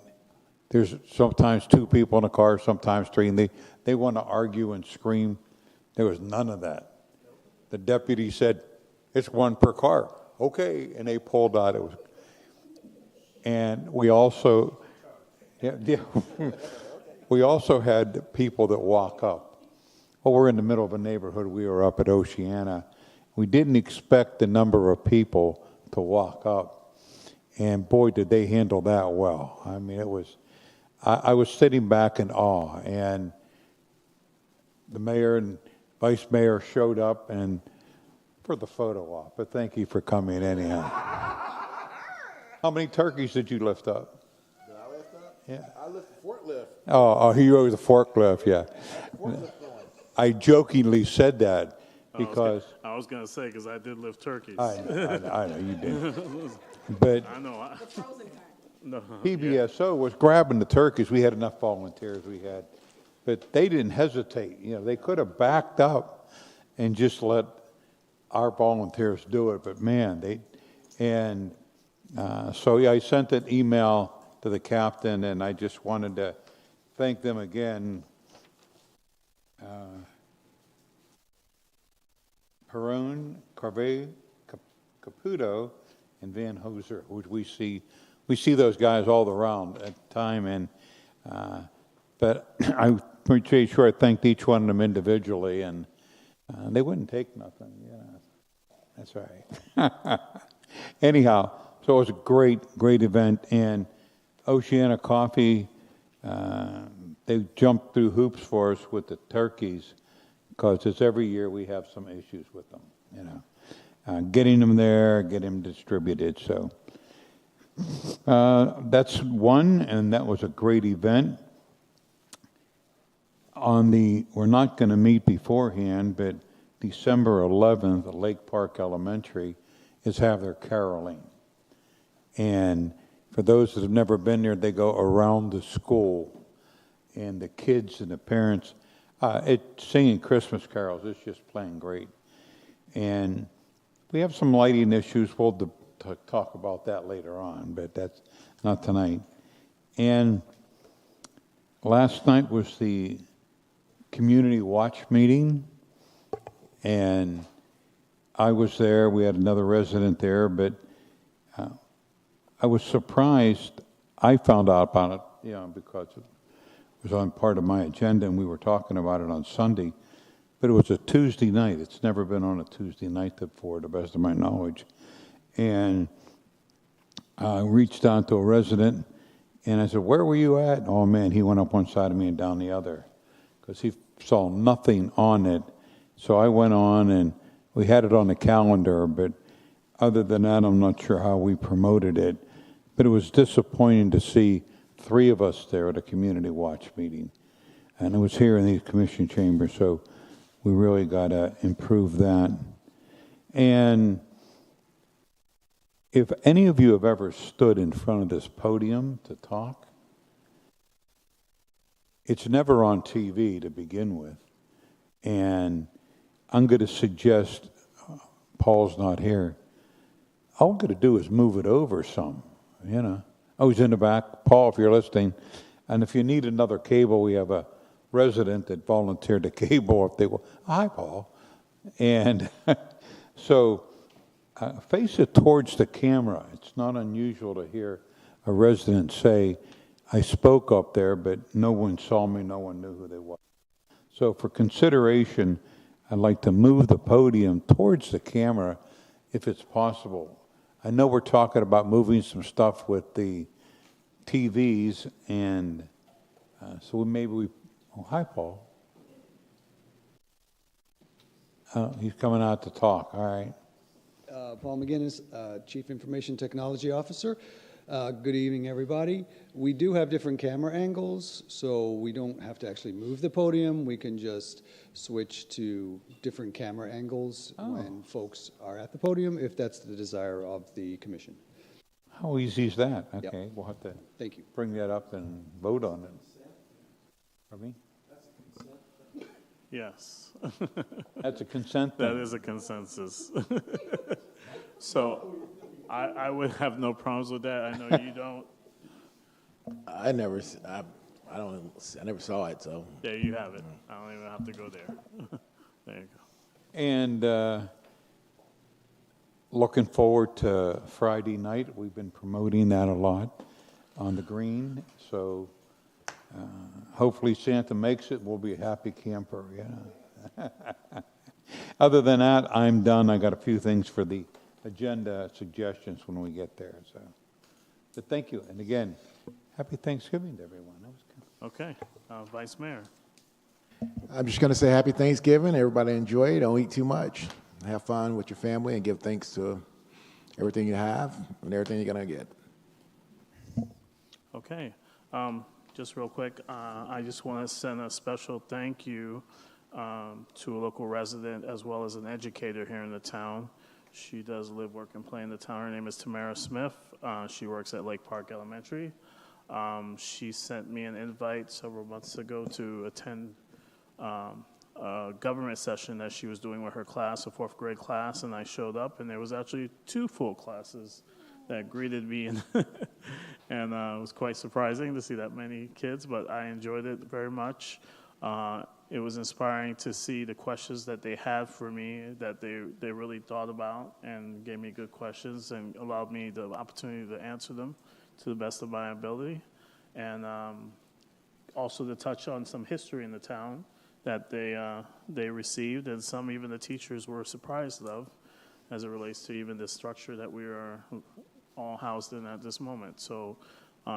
there's sometimes two people in a car, sometimes three, and they want to argue and scream. There was none of that. The deputy said, it's one per car. Okay, and they pulled out. It was, and we also, we also had people that walk up. Well, we're in the middle of a neighborhood. We were up at Oceana. We didn't expect the number of people to walk up, and boy, did they handle that well. I mean, it was. I was sitting back in awe, and the mayor and vice mayor showed up and for the photo op, but thank you for coming anyhow. How many turkeys did you lift up? Did I lift up? Yeah. I lifted forklift. Oh, he rode the forklift, yeah. I jokingly said that because... I was going to say, because I did lift turkeys. I know you did. But I know. No, PBSO was grabbing the turkeys. We had enough volunteers we had. But they didn't hesitate. They could have backed up and just let our volunteers do it. But man, so yeah, I sent an email to the captain, and I just wanted to thank them again. Perone, Carve, Caputo, and Van Hoser, which we see those guys all around at the time, and but I'm pretty sure I thanked each one of them individually, and they wouldn't take nothing. That's right. Anyhow, so it was a great event, and Oceana Coffee, they jumped through hoops for us with the turkeys, because it's every year we have some issues with them, getting them there, getting them distributed, so. That's one, and that was a great event. We're not going to meet beforehand, but December 11th, Lake Park Elementary is have their caroling. And for those that have never been there, they go around the school, and the kids and the parents, it's singing Christmas carols. It's just playing great. And we have some lighting issues. We'll talk about that later on, but that's not tonight. And Last night was the community watch meeting, and I was there. We had another resident there, but I was surprised. I found out about it, because it was on part of my agenda, and we were talking about it on Sunday. But it was a Tuesday night. It's never been on a Tuesday night before, to the best of my knowledge. And I reached out to a resident, and I said, "Where were you at?" Oh, man, he went up one side of me and down the other, because he saw nothing on it. So I went on, and we had it on the calendar, but other than that, I'm not sure how we promoted it. But it was disappointing to see 3 of us there at a community watch meeting. And it was here in the commission chamber, so we really got to improve that. And if any of you have ever stood in front of this podium to talk, it's never on TV to begin with. And I'm going to suggest, Paul's not here, all I'm going to do is move it over some, Oh, he's in the back. Paul, if you're listening, and if you need another cable, we have a resident that volunteered a cable if they will. Hi, Paul. And so face it towards the camera. It's not unusual to hear a resident say, "I spoke up there, but no one saw me, no one knew who they were." So for consideration, I'd like to move the podium towards the camera if it's possible. I know we're talking about moving some stuff with the TVs, and so oh, hi, Paul. He's coming out to talk, all right. Paul McGinnis, Chief Information Technology Officer. Good evening, everybody. We do have different camera angles, so we don't have to actually move the podium. We can just switch to different camera angles when folks are at the podium, if that's the desire of the commission. How easy is that? Okay, Yep. We'll have to Thank you. bring that up and vote on it. Pardon me? Yes. That's a consent That thing. is a consensus. So I would have no problems with that. I know you don't. I never saw it, so. There you have it. I don't even have to go there. There you go. And looking forward to Friday night. We've been promoting that a lot on the green. So hopefully Santa makes it. We'll be a happy camper. Other than that, I'm done. I got a few things for the agenda suggestions when we get there. So, but thank you. And again, happy Thanksgiving to everyone. That was good. Okay. Vice Mayor. I'm just going to say happy Thanksgiving. Everybody enjoy it. Don't eat too much. Have fun with your family and give thanks to everything you have and everything you're going to get. Okay. Just real quick, I just want to send a special thank you to a local resident as well as an educator here in the town. She does live, work, and play in the town. Her name is Tamara Smith. She works at Lake Park Elementary. She sent me an invite several months ago to attend a government session that she was doing with her class, a 4th grade class, and I showed up, and there was actually 2 full classes that greeted me, and it was quite surprising to see that many kids, but I enjoyed it very much. It was inspiring to see the questions that they had for me, that they really thought about and gave me good questions and allowed me the opportunity to answer them to the best of my ability. And also to touch on some history in the town that they received, and some even the teachers were surprised of, as it relates to even the structure that we are all housed in at this moment. So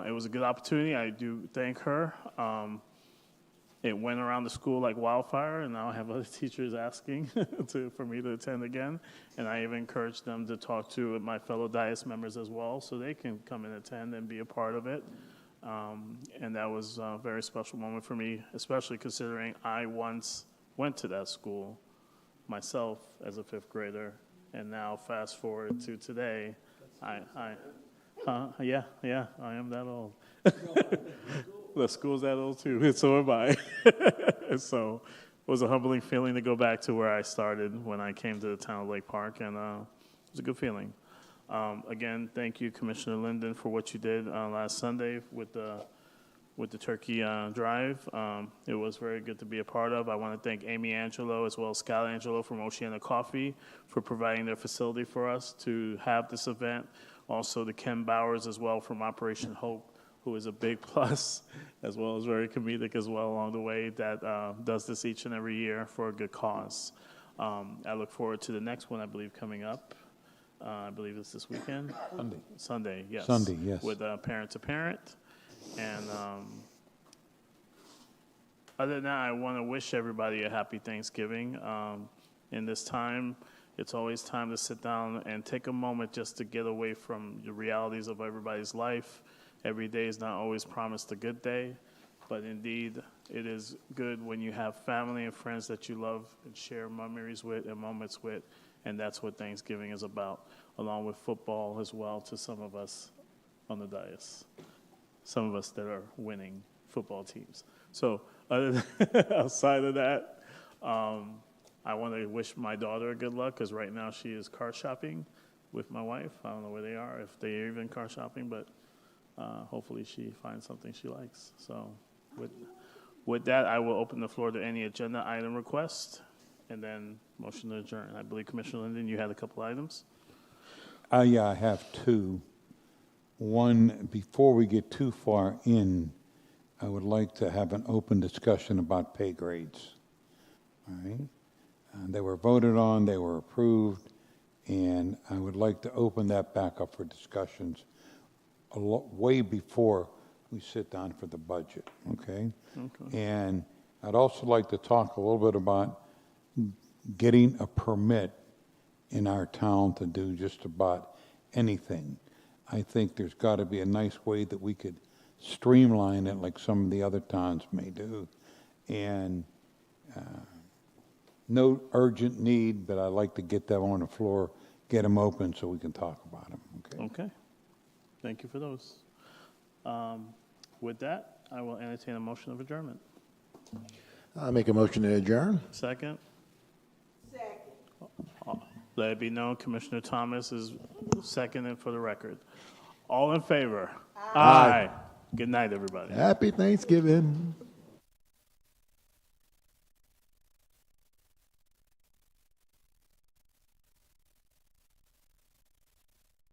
it was a good opportunity. I do thank her. It went around the school like wildfire, and now I have other teachers asking for me to attend again. And I even encouraged them to talk to my fellow Dias members as well, so they can come and attend and be a part of it. And that was a very special moment for me, especially considering I once went to that school myself as a 5th grader, and now fast forward to today, I am that old. The school's that old too, and so am I. So it was a humbling feeling to go back to where I started when I came to the town of Lake Park, and it was a good feeling. Again, thank you, Commissioner Linden, for what you did last Sunday with the with the turkey drive. It was very good to be a part of. I want to thank Amy Angelo as well as Scott Angelo from Oceana Coffee for providing their facility for us to have this event. Also to Ken Bowers as well from Operation Hope, who is a big plus, as well as very comedic as well along the way, that does this each and every year for a good cause. I look forward to the next one, I believe, coming up. I believe it's this weekend. Sunday, yes. Sunday, yes. With Parent to Parent. And other than that, I want to wish everybody a happy Thanksgiving. In this time, it's always time to sit down and take a moment just to get away from the realities of everybody's life. Every day is not always promised a good day, but indeed, it is good when you have family and friends that you love and share memories with and moments with, and that's what Thanksgiving is about, along with football as well to some of us on the dais, some of us that are winning football teams. So other than, outside of that, I want to wish my daughter good luck because right now she is car shopping with my wife. I don't know where they are, if they are even car shopping, but hopefully she finds something she likes. So with that, I will open the floor to any agenda item request and then motion to adjourn. I believe Commissioner Linden, you had a couple items. Yeah, I have two. One, before we get too far in, I would like to have an open discussion about pay grades. All right? They were voted on, they were approved, and I would like to open that back up for discussions way before we sit down for the budget, okay? And I'd also like to talk a little bit about getting a permit in our town to do just about anything. I think there's got to be a nice way that we could streamline it like some of the other towns may do. And no urgent need, but I'd like to get them on the floor, get them open so we can talk about them, okay? Okay. Thank you for those. With that, I will entertain a motion of adjournment. I'll make a motion to adjourn. Second? Second. Let it be known, Commissioner Thomas is seconded for the record. All in favor? Aye. Good night, everybody. Happy Thanksgiving.